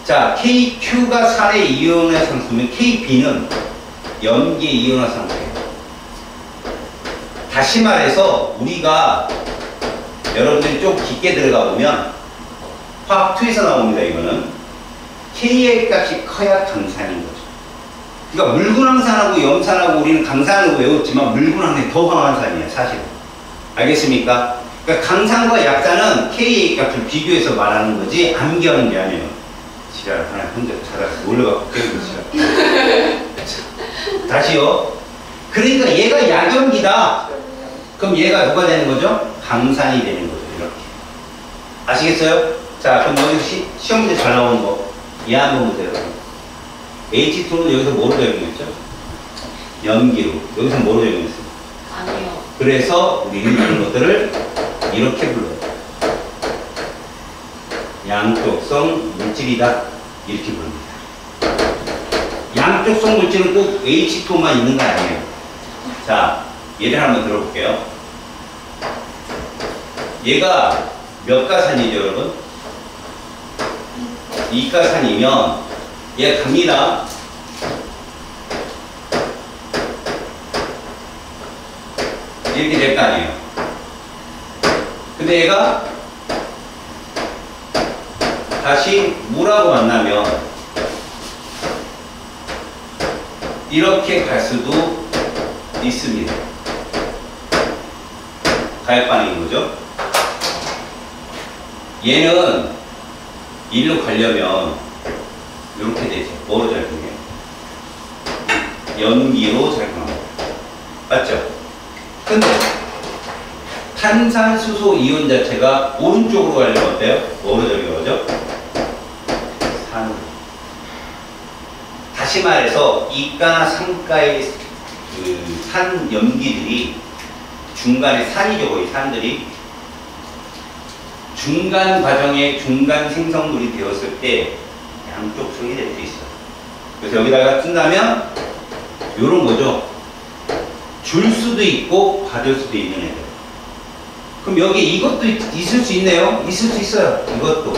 자, KQ가 산의 이온화 상수면 KB는 염기의 이온화 상수예요. 다시 말해서 우리가 여러분들이 좀 깊게 들어가 보면 화학2에서 나옵니다. 이거는 K의 값이 커야 강산인 거죠. 그러니까 물군항산하고 염산하고 우리는 강산으로 외웠지만 물군항산이 더 강한 산이에요. 사실은. 알겠습니까? 그러니까 강산과 약산은 K의 값을 비교해서 말하는 거지 암기하는 게 아니에요. 지랄 하나 혼자 찾아서 놀러가고 깨우고 지랄. 다시요. 그러니까 얘가 약염기다. 그럼 얘가 누가 되는 거죠? 강산이 되는 거죠. 이렇게. 아시겠어요? 자, 그럼 여기 시험 문제 잘 나오는 거. 얘 한번 보세요. H2는 여기서 뭐로 적용했죠? 염기로. 여기서 뭐로 적용했어요? 아니요. 그래서 우리는 이런 것들을 이렇게 불러요. 양쪽성 물질이다. 이렇게 부릅니다. 양쪽성 물질은 꼭 H2만 있는 거 아니에요. 자, 예를 한번 들어볼게요. 얘가 몇 가산이죠, 여러분? 2가산이면 얘가 갑니다. 이렇게 될 거 아니에요. 근데 얘가 다시 물하고 만나면 이렇게 갈 수도 있습니다. 가역 반응인 거죠. 얘는 일로 가려면 이렇게 되죠. 뭐로 작용해요? 염기로 작용합니다. 맞죠? 근데 탄산수소 이온 자체가 오른쪽으로 가려면 어때요? 뭐로 작용하죠? 산으로. 다시 말해서 이가나 상가의 그 산 염기들이 중간에 산이죠, 거의 산들이 중간 과정에 중간 생성물이 되었을 때 양쪽 성이 될 수 있어요. 그래서 여기다가 쓴다면 요런 거죠. 줄 수도 있고 받을 수도 있는 애들. 그럼 여기 이것도 있을 수 있네요. 있을 수 있어요. 이것도.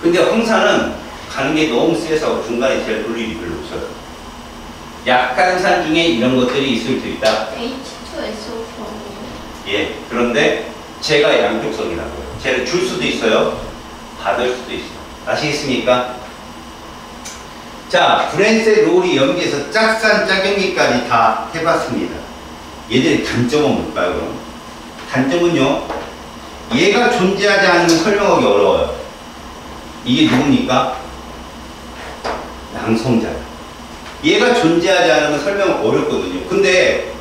근데 황산은 가는 게 너무 세서 중간에 제일 볼 일이 별로 없어요. 약한 산 중에 이런 것들이 있을 수 있다. H2SO4. 예. 그런데 제가 양쪽성이라고요. 쟤를 줄 수도 있어요. 받을 수도 있어요. 아시겠습니까? 자, 브랜세 롤이 염기에서 짝산 짝염기까지 다 해봤습니다. 얘들의 단점은 뭘까요, 그럼? 단점은요, 얘가 존재하지 않으면 설명하기 어려워요. 이게 누굽니까? 양성자예요. 얘가 존재하지 않으면 설명은 어렵거든요. 근데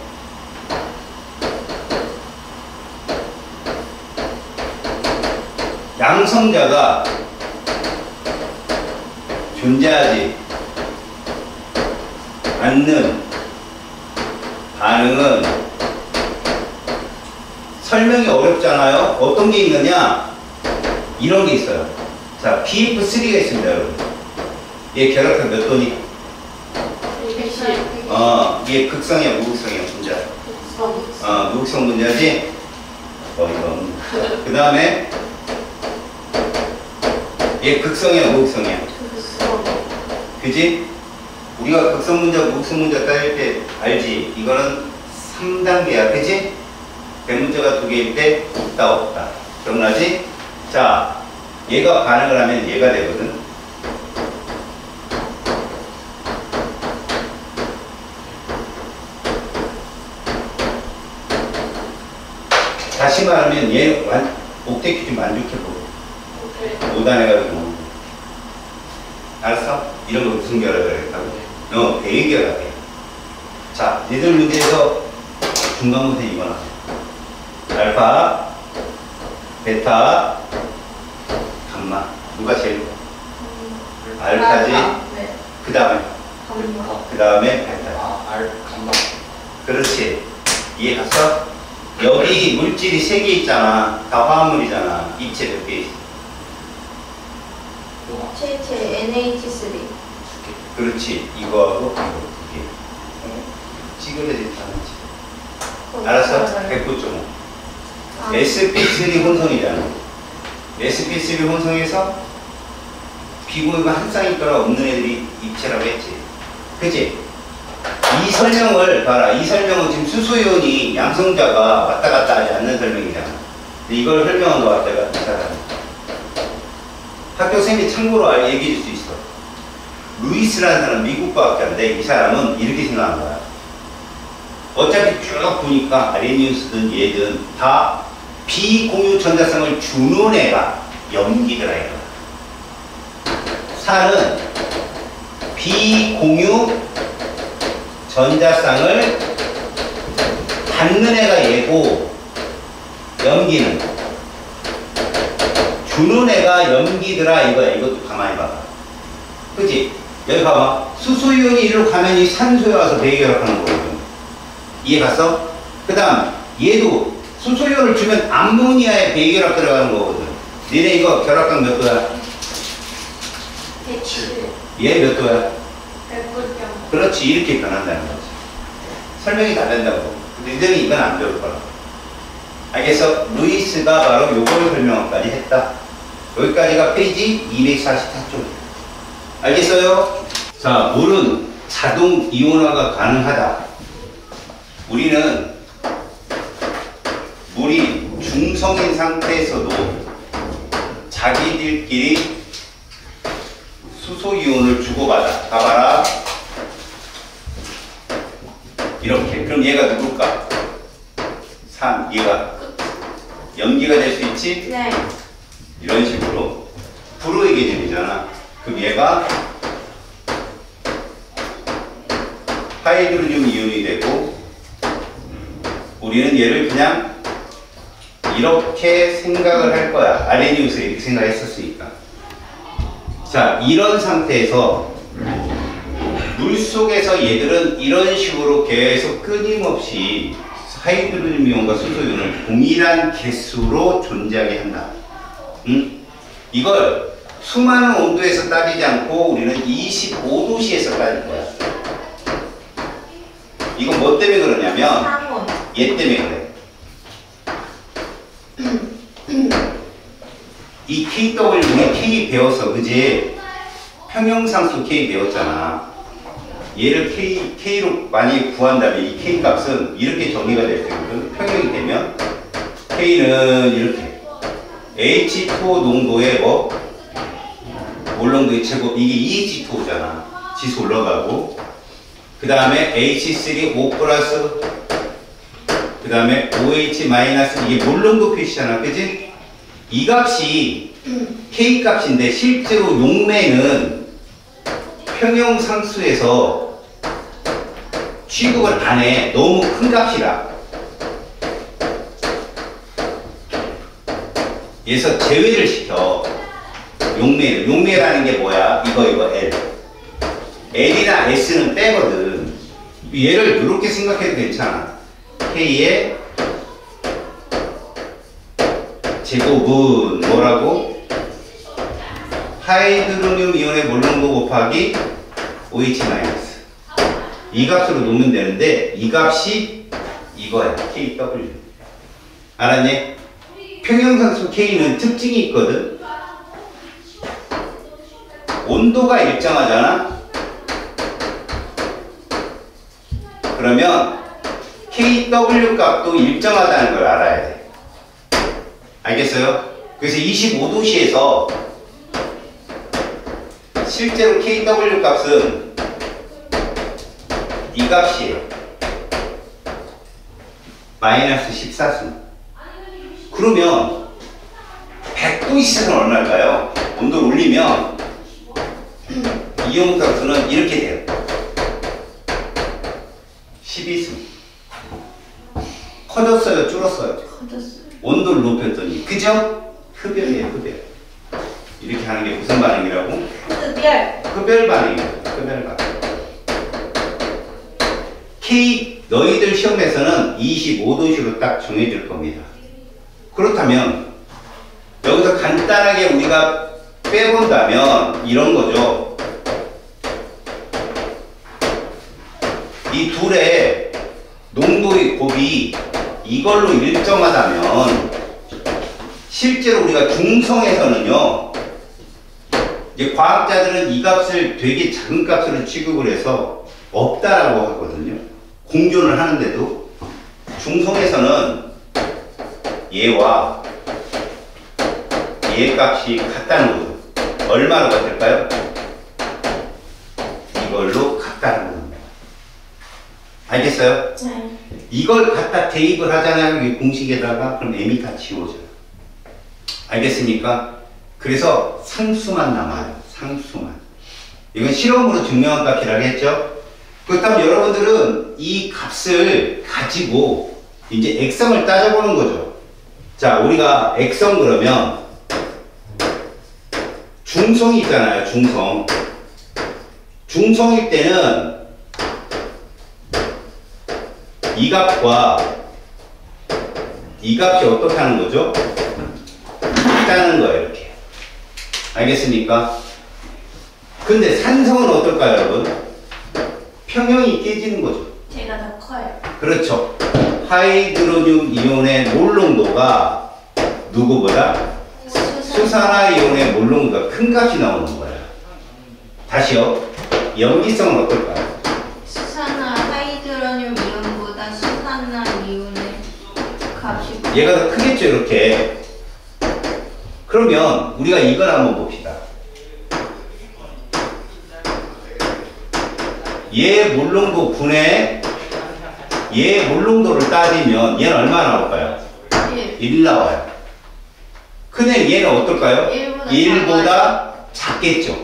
양성자가 존재하지 않는 반응은 설명이 어렵잖아요. 어떤 게 있느냐? 이런 게 있어요. 자, BF3가 있습니다, 여러분. 얘 결합한 몇 도니? 110. 얘 극성이야, 무극성이야, 분자. 무극성 분자지? 이건. 그 다음에 얘 극성이야, 무극성이야? 그지? 우리가 극성 분자, 무극성 분자 따질 때 알지? 이거는 3단계야, 그지? 대문자가 2개일 때 있다, 없다. 기억나지? 자, 얘가 반응을 하면 얘가 되거든. 다시 말하면 얘 옥텟 좀 만족해보고. 오케이. 5단해가지고 먹는 거. 알았어? 이런 거 무슨 결합을 했다고? 배기결합이야. 자, 얘들 문제에서 중간고생 이거 나와. 알파, 베타, 감마. 누가 제일? 알파지. 네. 그 다음에, 그 다음에 베타. 감마. 그렇지. 이해 갔어? 여기 물질이 3개 있잖아. 다 화합물이잖아. 입체 몇 개 있어? 체체 NH3. 그렇지. 이거하고 이거 2개. 찌그러지 않지. 알았어? 109.5. sp3 혼성이잖아. sp3 혼성에서 비공유가 한 쌍 있거나 없는 애들이 입체라고 했지. 그치? 이 설명을 봐라. 이 설명은 지금 수소이온이 양성자가 왔다 갔다 하지 않는 설명이잖아. 근데 이걸 설명한 거 같다가 이 사람. 학교 선생님이 참고로 얘기해 줄 수 있어. 루이스라는 사람 미국 과학자인데 이 사람은 이렇게 생각한 거야. 어차피 쭉 보니까 아레니우스든 얘든 다 비공유 전자성을 주는 애가 염기더라 얘가. 산은 비공유 전자쌍을 받는 애가 얘고 염기는 주는 애가 염기더라 이거야. 이것도 가만히 봐봐. 그치? 여기 봐봐. 수소이온이 이리로 가면 이 산소에 와서 배기결합하는 거거든. 이해 갔어? 그 다음 얘도 수소이온을 주면 암모니아에 배기결합 들어가는 거거든. 니네 이거 결합량 몇 도야? 107. 얘 몇 도야? 100불병. 그렇지. 이렇게 변한다는 거지. 설명이 다 된다고. 근데 너희들이 이건 안 배울 거라. 알겠어? 루이스가 바로 요걸 설명까지 했다. 여기까지가 페이지 244쪽. 알겠어요? 자, 물은 자동 이온화가 가능하다. 우리는 물이 중성인 상태에서도 자기들끼리 수소 이온을 주고받아. 봐봐라. 이렇게. 그럼 얘가 누굴까? 산. 얘가 염기가 될 수 있지? 네. 이런 식으로. 불호의 개념이잖아. 그럼 얘가 하이드로늄 이온이 되고 우리는 얘를 그냥 이렇게 생각을 할 거야. 아레니우스 이렇게 생각했었으니까. 자, 이런 상태에서 물 속에서 얘들은 이런 식으로 계속 끊임없이 하이드로늄 이온과 수소 이온을 동일한 개수로 존재하게 한다. 이걸 수많은 온도에서 따지지 않고 우리는 25도씨에서 따질 거야. 이건 뭐 때문에 그러냐면 상온. 얘 때문에 그래. 이 KW 우리 K 배웠어, 그지? 평형상수 K 배웠잖아. 얘를 K로 만약에 구한다면 이 K 값은 이렇게 정의가 될 테거든. 평형이 되면 K는 이렇게 H2O 농도의 몰농도의 제곱, 이게 EH2O잖아. 지수 올라가고 그 다음에 H3 O 플러스 그 다음에 OH 마이너스 이게 몰농도 표시잖아, 그지? 이 값이 K 값인데 실제로 용매는 평형상수에서 취급을 안 해. 너무 큰 값이라. 그래서 제외를 시켜. 용매를. 용매라는 게 뭐야? 이거 L. L이나 S는 빼거든. 얘를 이렇게 생각해도 괜찮아. K의 제곱은 뭐라고? 하이드로늄 이온의 몰농도 곱하기 OH 마이너스. 이 값으로 놓으면 되는데 이 값이 이거야. KW. 알았니? 평형상수 K는 특징이 있거든. 온도가 일정하잖아. 그러면 KW 값도 일정하다는 걸 알아야 돼. 알겠어요? 그래서 25도씨에서 실제로 KW 값은 이 값이에요. 마이너스 14수. 그러면 100도씨에서는 얼마일까요? 온도를 올리면 이온 값은 이렇게 돼요. 12수. 커졌어요? 줄었어요? 커졌어요. 온도를 높였더니. 그죠? 흡열이에요, 흡열. 이렇게 하는 게 무슨 반응이라고? 흡열. 흡열 반응이에요. 흡열 반응. K, 너희들 시험에서는 25도씨로 딱 정해질 겁니다. 그렇다면 여기서 간단하게 우리가 빼본다면 이런 거죠. 이 둘의 농도의 곱이 이걸로 일정하다면 실제로 우리가 중성에서는요, 이제 과학자들은 이 값을 되게 작은 값으로 취급을 해서 없다라고 하거든요. 공존을 하는데도 중성에서는 얘와 얘 값이 같다는 거죠. 얼마로 같을까요? 이걸로 같다는 겁니다. 알겠어요? 네. 이걸 갖다 대입을 하잖아요. 이 공식에다가. 그럼 m이 다 지워져요. 알겠습니까? 그래서 상수만 남아요. 상수만. 이건 실험으로 증명한 값이라고 했죠? 그렇다면 여러분들은 이 값을 가지고 이제 액성을 따져보는 거죠. 자, 우리가 액성 그러면 중성이 있잖아요. 중성. 중성일 때는 이 값과 이 값이 어떻다는 거죠? 같다는 거예요. 이렇게. 알겠습니까? 근데 산성은 어떨까요, 여러분? 평형이 깨지는 거죠. 제가 더 커요. 그렇죠. 하이드로늄 이온의 몰농도가 누구보다 수산화 이온의 몰농도가 큰 값이 나오는 거예요. 다시요. 염기성은 어떨까요? 수산화 하이드로늄 이온보다 수산화 이온의 값이 얘가 더 크겠죠, 이렇게. 그러면 우리가 이걸 한번 봅시다. 얘 몰농도 분의 얘 몰농도를 따지면 얘는 얼마 나올까요? 1 나와요. 근데 얘는 어떨까요? 1보다 작겠죠.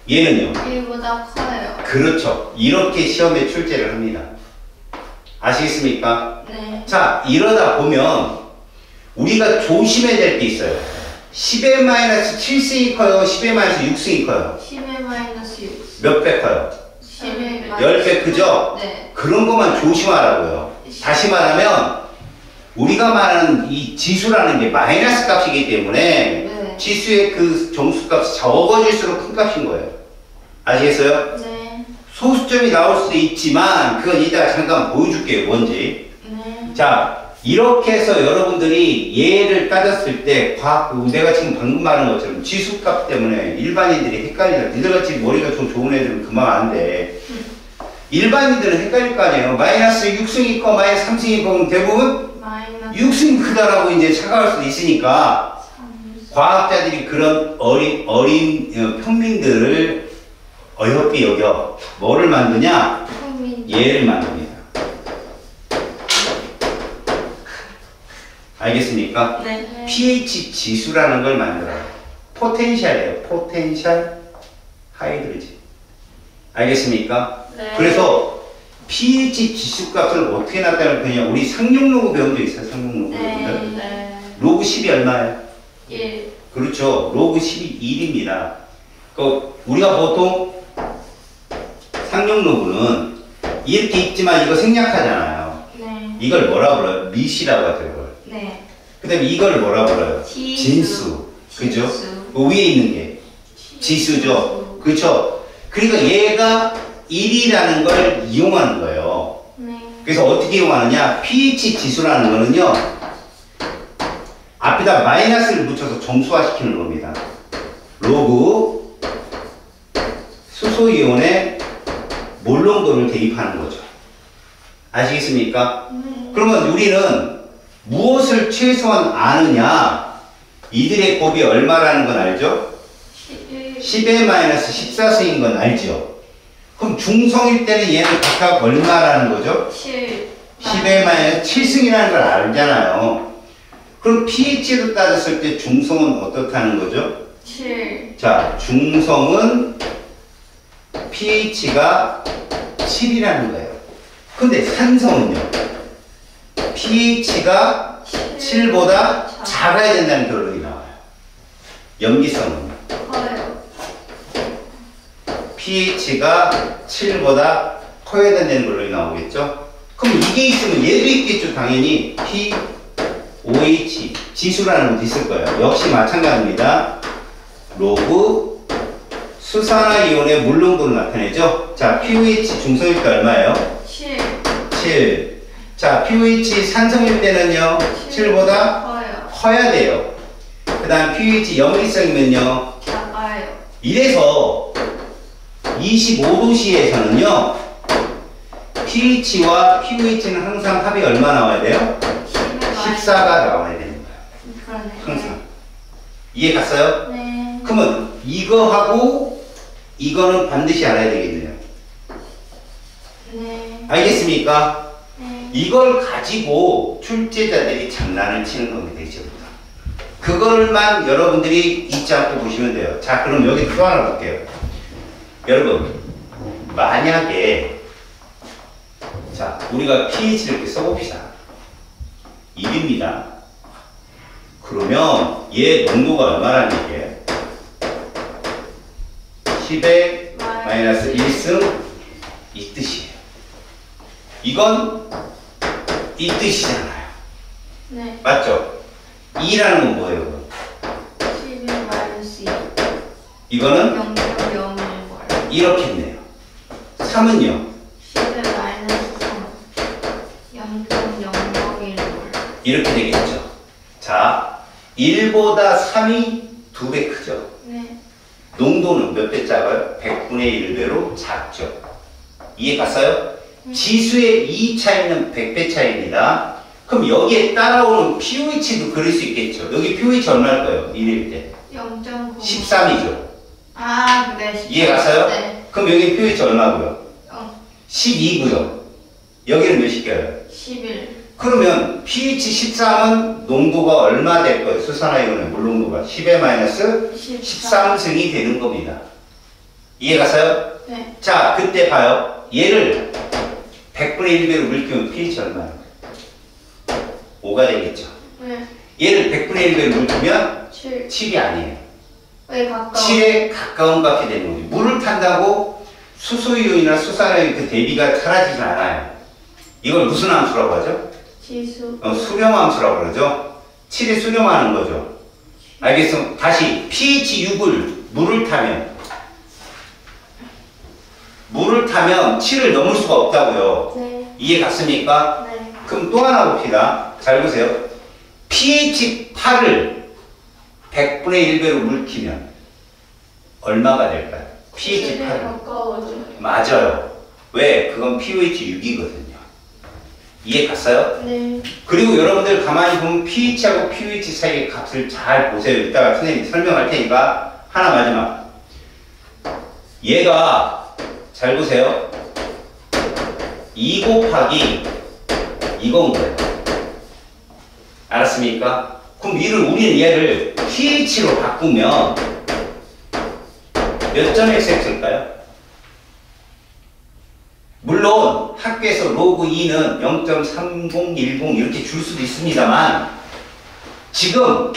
얘는요? 1보다 커요. 그렇죠. 이렇게 시험에 출제를 합니다. 아시겠습니까? 네. 자, 이러다 보면 우리가 조심해야 될 게 있어요. 10의 마이너스 7승이 커요? 10의 마이너스 6승이 커요? 10의 마이너스 6. 몇 배 커요? 10의 10배 크죠? 네. 그런 것만 조심하라고요. 다시 말하면 우리가 말하는 이 지수라는 게 마이너스 값이기 때문에 네. 지수의 그 정수값이 적어질수록 큰 값인 거예요. 아시겠어요? 네. 소수점이 나올 수도 있지만 그건 이따가 잠깐 보여줄게요. 뭔지. 네. 자, 이렇게 해서 여러분들이 얘를 따졌을 때 내가 지금 방금 말한 것처럼 지수값 때문에 일반인들이 헷갈리다. 니들같이 머리가 좀 좋은 애들은 그만 안 돼. 일반인들은 헷갈릴 거 아니에요. 마이너스 6승이 커, 마이너스 3승이 커, 대부분 마이너스 6승이 크다라고 이제 착각할 수도 있으니까 과학자들이 그런 어린 평민들을 어여삐 여겨 뭐를 만드냐? 얘를 만듭니다. 알겠습니까? 네. pH 지수라는 걸 만들어요. 포텐셜이에요. 포텐셜 하이드로진. 알겠습니까? 네. 그래서 pH 지수값을 어떻게 나타낼 거냐? 우리 상용로그 배운 적 있어요? 상용로그 배운들? 네. 로그 10이 얼마예요? 1. 그렇죠. 로그 10이 1입니다. 우리가 보통 상용로그는 이렇게 있지만 이거 생략하잖아요. 네. 이걸 뭐라 불러요? 미시라고 하죠. 이걸. 네. 그 다음에 이걸 뭐라 불러요? 지수. 진수. 그죠? 지수. 그 위에 있는 게 지수죠. 그렇죠? 그러니까 얘가 1이라는 걸 이용하는 거예요. 네. 그래서 어떻게 이용하느냐? pH 지수라는 거는요. 앞에다 마이너스를 붙여서 정수화시키는 겁니다. 로그 수소이온의 몰농도를 대입하는 거죠. 아시겠습니까? 그러면 우리는 무엇을 최소한 아느냐? 이들의 곱이 얼마라는 건 알죠? 10의 마이너스 14승인 건 알죠? 그럼 중성일 때는 얘는 각각 얼마라는 거죠? 7. 10의 마이너스 7승이라는 걸 알잖아요. 그럼 pH로 따졌을 때 중성은 어떻다는 거죠? 7. 자, 중성은 pH가 7이라는 거예요. 근데 산성은요? pH가 7보다 작아야 된다는 결론이 나와요. 염기성은요? 커요. pH가 7보다 커야 된다는 결론이 나오겠죠? 그럼 이게 있으면 얘도 있겠죠, 당연히. pOH 지수라는 것도 있을 거예요. 역시 마찬가지입니다. 로그 수산화이온의 물농도를 나타내죠. 자, pOH 중성일 때 얼마예요? 7. 7. 자, pOH 산성일 때는요, 7보다 커요. 커야 돼요. 그 다음 pH 염기성이면요, 작아요. 이래서 25도씨에서는요, pH와 pOH는 항상 합이 얼마 나와야 돼요? 14가 나와야 되는 거예요. 그러네. 항상. 이해 갔어요? 네. 그러면 이거하고 이거는 반드시 알아야 되겠네요. 네. 알겠습니까? 네. 이걸 가지고 출제자들이 장난을 치는 겁니다. 이제부터. 그걸만 여러분들이 잊지 않고 보시면 돼요. 자, 그럼 여기 또 하나 볼게요. 여러분, 만약에 자, 우리가 pH를 이렇게 써봅시다. 1입니다. 그러면 얘 농도가 얼마라는 얘기예요? 10의 마이너스 1승 이 뜻이에요. 이건 이 뜻이잖아요. 네. 맞죠? 2라는 건 뭐예요? 11 마이너스 2. 이거는 0.01월. 이렇게 있네요. 3은요? 11 마이너스 3. 0.001월. 이렇게 되겠죠. 자, 1보다 3이 2배 크죠. 네. 농도는 몇 배 작아요? 100분의 1배로 작죠. 이해 갔어요? 지수의 2 차이는 100배 차이입니다. 그럼 여기에 따라오는 pOH도 그릴 수 있겠죠. 여기 pOH 얼마일 거예요? 1일 때. 0.9. 13이죠. 아, 네. 이해 갔어요? 네. 그럼 여기 pOH 얼마고요? 12고요. 여기는 몇일 거예요? 11. 그러면 pH 13은 농도가 얼마 될 거예요? 수산화이온의 물농도가 10의 마이너스 13승이 되는 겁니다. 이해 갔어요? 네. 자, 그때 봐요. 얘를 100분의 1배로 물기면 pH 얼마예요? 5가 되겠죠. 네. 얘를 100분의 1배로 물기면 7. 7이 아니에요. 왜 가까워? 7에 가까운 값이 되는 거죠. 물을 탄다고 수소이온이나 수산의 그 대비가 사라지진 않아요. 이걸 무슨 함수라고 하죠? 지수. 수렴함수라고 그러죠. 7에 수렴하는 거죠. 알겠어? 다시 pH 6을 물을 타면 7을 넘을 수가 없다고요. 네. 이해 갔습니까? 네. 그럼 또 하나 봅시다. 잘 보세요. pH 8을 100분의 1배로 물키면 얼마가 될까요? pH 7에 8을. 가까워져. 맞아요. 왜? 그건 pH 6이거든요. 이해 갔어요? 네. 그리고 여러분들 가만히 보면 pH하고 pH 사이의 값을 잘 보세요. 이따가 선생님이 설명할 테니까. 하나 마지막. 얘가 잘 보세요. 2 곱하기 이건 거예요. 알았습니까? 그럼 우리는 얘를 pH로 바꾸면 몇 점 xx일까요? 물론 학교에서 로그 2는 0.3010 이렇게 줄 수도 있습니다만 지금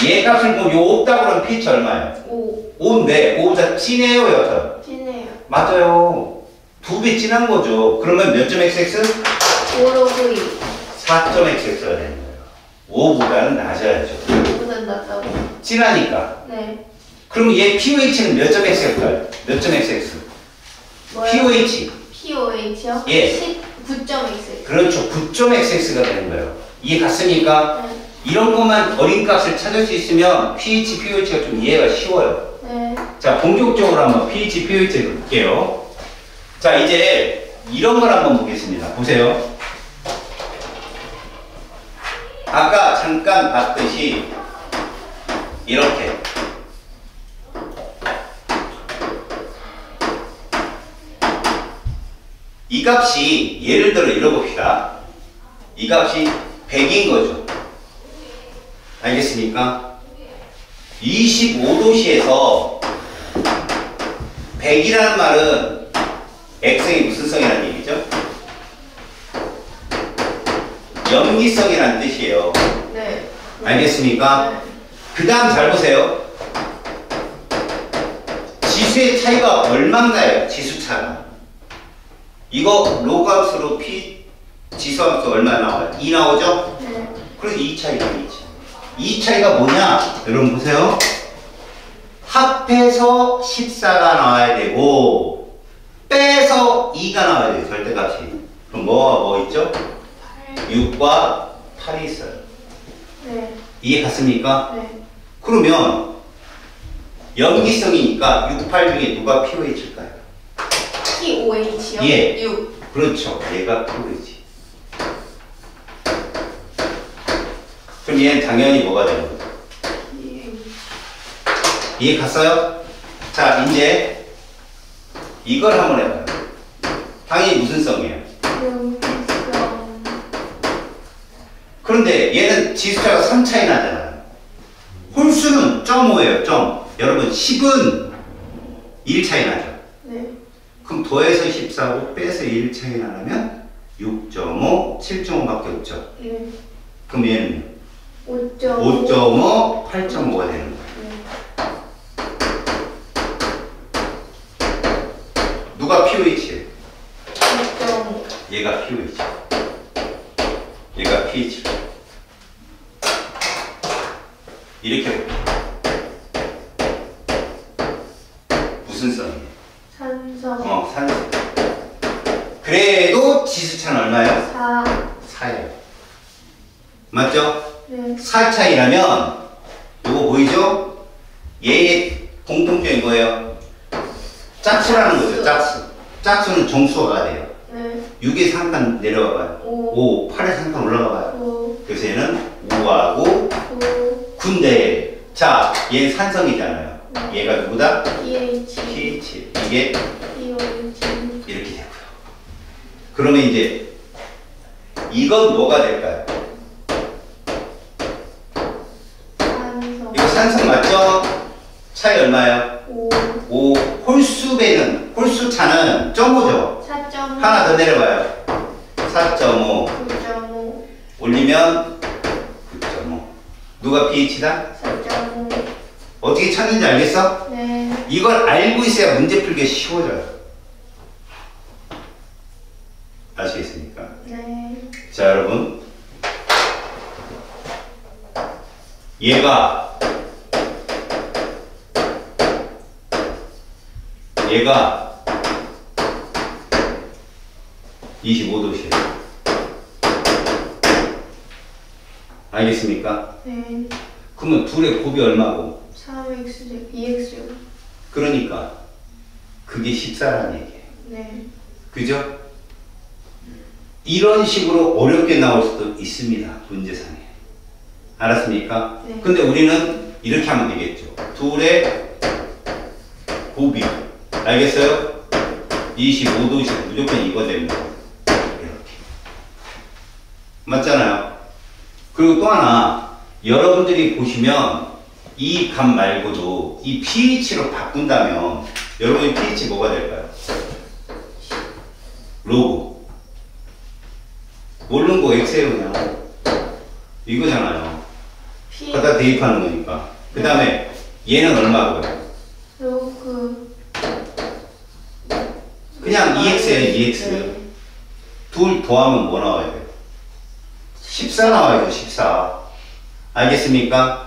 얘 값을 보면 요 옥타고는 pH 얼마예요? 5. 5인데 5자 진해요, 옅어요? 진해요. 맞아요. 2배 진한 거죠. 그러면 몇 점 xx? 5 로그 2. 4점 xx가 되는 거예요. 5보다는 낮아야죠. 5보다 낮다고. 진하니까. 네. 그럼 얘 pH는 몇 점 x일까요? 몇 점 xx? 뭐요? pOH. POH요? 예. 9.x. 그렇죠. 9점 xx가 되는 거예요. 이해 갔습니까? 네. 이런 것만 어린 값을 찾을 수 있으면 pH, pOH가 좀 이해가 쉬워요. 네. 자, 본격적으로 한번 pH, pOH를 볼게요. 자, 이제 이런 걸 한번 보겠습니다. 보세요. 아까 잠깐 봤듯이 이렇게 이 값이 예를 들어 읽어봅시다. 이 값이 100인 거죠. 알겠습니까? 25도씨에서 100이라는 말은 액성이 무슨 성이라는 얘기죠? 염기성이라는 뜻이에요. 네. 알겠습니까? 네. 그 다음 잘 보세요. 지수의 차이가 얼마나요? 지수차가. 이거 로그 함수로 지수 함수 얼마 나와요? 2 나오죠? 네. 그래서 이 차이가 2죠. 이 차이가 뭐냐? 여러분 보세요. 합해서 14가 나와야 되고 빼서 2가 나와야 돼요. 절대값이. 그럼 뭐 있죠? 6과 8이 있어요. 네. 이해 갔습니까? 네. 그러면 염기성이니까 6, 8 중에 누가 pOH일까요? POH요? 예. 6. 그렇죠. 얘가 pOH. 그럼 얘는 당연히 뭐가 되는 거죠? 이해 갔어요? 자, 이제 이걸 한번 해봐요. 당연히 무슨 성이에요? 염기성. 그런데 얘는 지수차가 3 차이 나잖아요. 홀수는 0.5예요. 여러분 10은 1 차이 나죠. 네. 그럼 더해서 14고 빼서 1 차이 나면 6.5, 7.5밖에 없죠. 네. 그럼 얘는 5.5. 5.5, 8.5가 되는 거예요. 누가 pOH예요? 5.5. 얘가 pOH. 얘가 pH. 이렇게 볼게요. 무슨 성이에요? 산성. 산성. 그래도 지수차는 얼마예요? 4. 4예요. 맞죠? 네. 4 차이라면 요거 보이죠? 얘의 공통점이 뭐예요? 짝수라는 거죠. 짝수. 짝수는 정수가 돼요. 네. 6에 잠깐 내려가 봐요. 5. 8에 잠깐 올라가 봐요. 5. 그래서 얘는 5하고 5. 9인데 자, 얘는 산성이잖아요. 얘가 누구다? pH. pH. 이게 POH. 이렇게 되고요. 그러면 이제 이건 뭐가 될까요? 산성. 이거 산성 맞죠? 차이 얼마예요? 5. 5. 홀수배는 홀수 차는 점오죠. 4.5. 하나 더 내려봐요. 4.5 9.5. 올리면 9.5. 누가 pH다? 4.5. 어떻게 찾는지 알겠어? 네. 이걸 알고 있어야 문제 풀기가 쉬워져요. 아시겠습니까? 네. 자, 여러분. 얘가 25도씨예요. 알겠습니까? 네. 그러면 둘의 곱이 얼마고? 3x, 2x. 그러니까 그게 14라는 얘기예요. 네. 그죠? 이런 식으로 어렵게 나올 수도 있습니다. 문제상에. 알았습니까? 네. 근데 우리는 이렇게 하면 되겠죠. 둘의 곱이. 알겠어요? 25도씩 무조건 이거 됩니다. 이렇게. 맞잖아요? 그리고 또 하나, 여러분들이 보시면 이 값 말고도 이 pH로 바꾼다면 여러분의 pH 뭐가 될까요? 로그. 모르는 거 X예요, 그냥. 이거잖아요. P. 갖다 대입하는 거니까. 그 다음에 얘는 얼마고요? 로그. 그냥 2x예요, 2x. 네. 둘 더하면 뭐 나와야 돼요? 14 나와야죠, 14. 알겠습니까?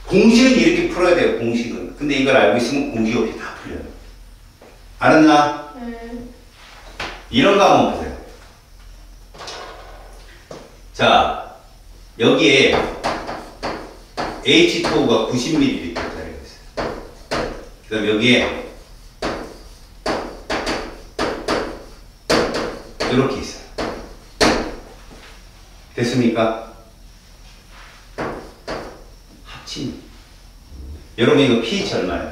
공식은 이렇게 풀어야 돼요, 공식은. 근데 이걸 알고 있으면 공식 없이 다 풀려요. 알았나? 네. 이런 거 한번 보세요. 자, 여기에 H2O가 90ml짜리가 있어요. 그 다음 여기에 이렇게 있어요. 됐습니까? 합친. 여러분 이거 pH 얼마예요?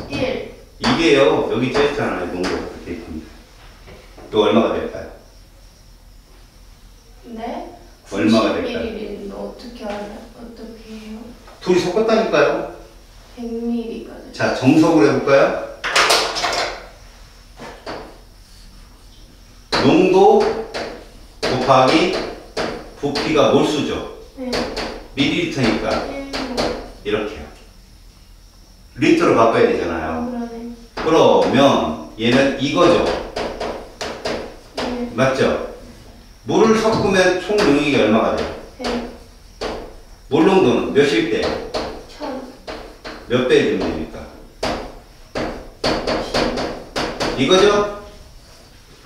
1. 이게요, 여기 써있잖아요. 농도가 그렇게 있습니다. 이거 얼마가 될까요? 네? 얼마가 될까요? 90ml는 어떻게 알아요? 어떻게 해요? 둘이 섞었다니까요? 100ml가 자, 정석으로 해볼까요? 농도 곱하기 부피가 몰수죠. 네. 밀리리터니까 1. 이렇게요. 리터로 바꿔야 되잖아요. 그러네. 그러면 얘는 이거죠. 네. 맞죠? 물을 섞으면 총 용액이 얼마가 돼요? 100. 몰 농도는 몇일 때? 1000. 몇 배 주면 됩니까? 이거죠?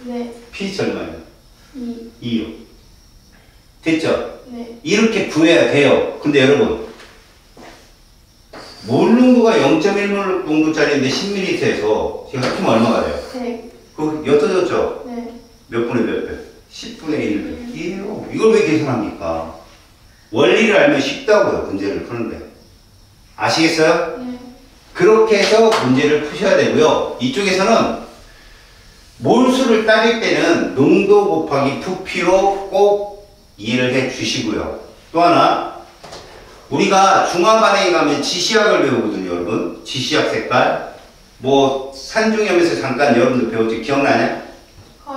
네. pH 얼마예요? 2. 2요. 됐죠? 네. 이렇게 구해야 돼요. 근데 여러분, 몰 농도가 0.1몰 농도짜리인데 10ml에서 지금 합치면 얼마가 돼요? 100. 그거 옅어졌죠? 네. 몇 분의 몇 배? 10분의 1배이에요. 이걸 왜 계산합니까? 원리를 알면 쉽다고요. 문제를 푸는데. 아시겠어요? 네. 그렇게 해서 문제를 푸셔야 되고요. 이쪽에서는 몰수를 따질 때는 농도 곱하기 부피로 꼭 이해를 해 주시고요. 또 하나, 우리가 중화반응에 가면 지시학을 배우거든요, 여러분. 지시학 색깔. 뭐 산중염에서 잠깐 여러분들 배웠지 기억나냐?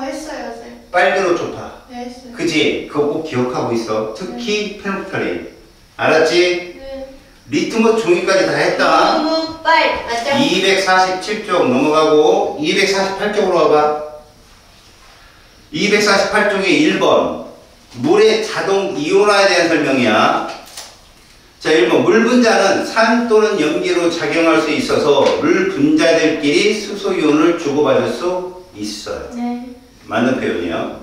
했어요, 쌤. 빨간 옷 좋다. 네, 했어요. 그지? 그거 꼭 기억하고 있어. 특히 페놀프탈린. 알았지? 네. 리트머스 종이까지 다 했다. 너무 빨. 맞죠? 247쪽 넘어가고 248쪽으로 와봐. 248쪽에 1번 물의 자동 이온화에 대한 설명이야. 자, 1번 물 분자는 산 또는 염기로 작용할 수 있어서 물 분자들끼리 수소 이온을 주고받을 수 있어요. 네. 맞는 표현이요.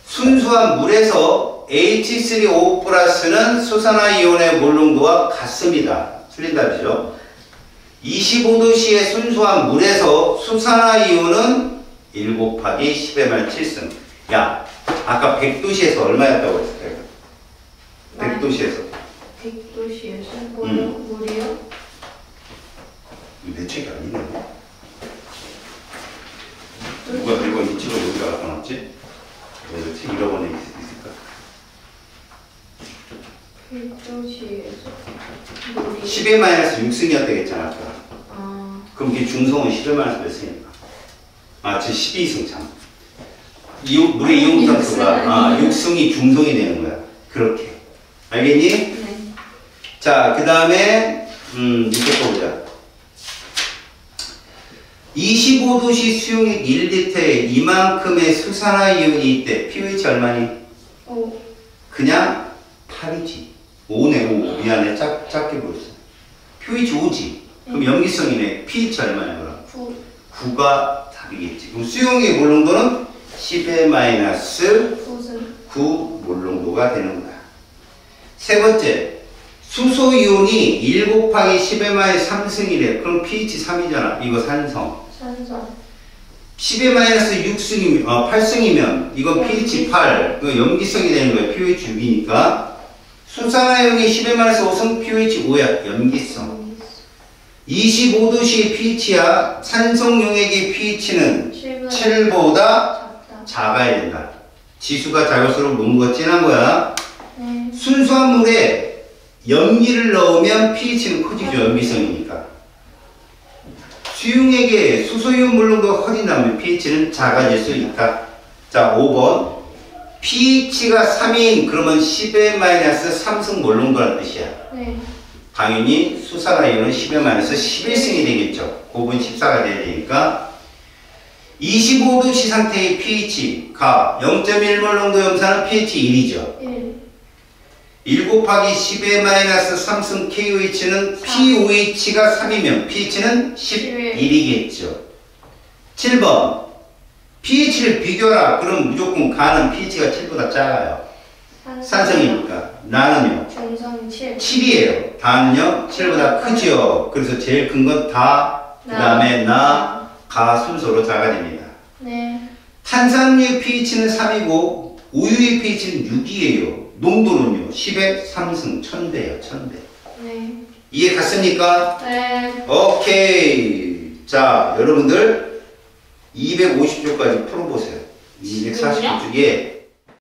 순수한 물에서 H3O 플러스는 수산화 이온의 몰 농도와 같습니다. 틀린 답이죠. 25도씨의 순수한 물에서 수산화 이온은 1 곱하기 10의 말 7승. 야, 아까 100도씨에서 얼마였다고 했을까요? 100도씨에서. 100도씨에서 뭐요? 물이요? 내 책이 아니네. 누가 들고 이 책을 여기다 갖다 놨지? 책 잃어버린 게 있을까? 1도시에서 물이 10의 마이너스 6승이었다 했잖아. 아까. 아, 그럼 이게 중성은 10의 마이너스 몇 승입니까? 아, 저 12승 참. 물의 이용상수가 6승이 중성이 되는 거야. 그렇게. 알겠니? 네. 자, 그 다음에 밑에 거 보자. 25도씨 수용액 1리터에 이만큼의 수산화이온이 있대. pH 얼마니? 5, 그냥 8이지. 5네, 5. 미안해. 작게 보였어. pH 5지. 그럼 염기성이네. pH 얼마냐, 그럼? 9, 9가 답이겠지. 그럼 수용액 몰농도는 10의 마이너스 9승, 9 몰농도가 되는 거야. 세 번째, 수소이온이 1 곱하기 10의 마이너스 3승이래. 그럼 pH 3이잖아. 이거 산성. 산성, 10의 마이너스 6승이면, 8승이면, 이건 pH 8. 그 염기성이 되는 거야. pH 6이니까. 수산화이온이 10의 마이너스 5승, pH 5야. 염기성. 25도씨의 pH야. 산성 용액의 pH는 7보다 작다. 작아야 된다. 지수가 작을수록 농도가 진한 거야. 네. 순수한 물에 염기를 넣으면 pH는 커지죠. 염기성이니까. 수용액에 수소이온 물농도가 커진다면 pH는 작아질 수 있다. 자, 5번. pH가 3인 그러면 10의 마이너스 3승 몰농도라는 뜻이야. 네. 당연히 수산화이온은 10의 마이너스 11승이 되겠죠. 9분 14가 돼야 되니까. 25도씨 상태의 pH가 0.1몰 농도 염산은 pH 1이죠. 1 곱하기 10의 마이너스 3승 KOH는 POH가 3이면 pH는 11이겠죠. 7번. pH를 비교하라. 그럼 무조건 가는 pH가 7보다 작아요. 산성이니까. 나는요. 중성 7, 7이에요. 다는요 7보다 크죠. 그래서 제일 큰 건 다, 그 다음에 나, 가 순서로 작아집니다. 네. 탄산유의 pH는 3이고 우유의 pH는 6이에요. 농도는요 10의 3승 1000배예요. 1000배. 네. 이해 갔습니까? 네. 오케이. 자, 여러분들 250쪽까지 풀어보세요. 240쪽 중에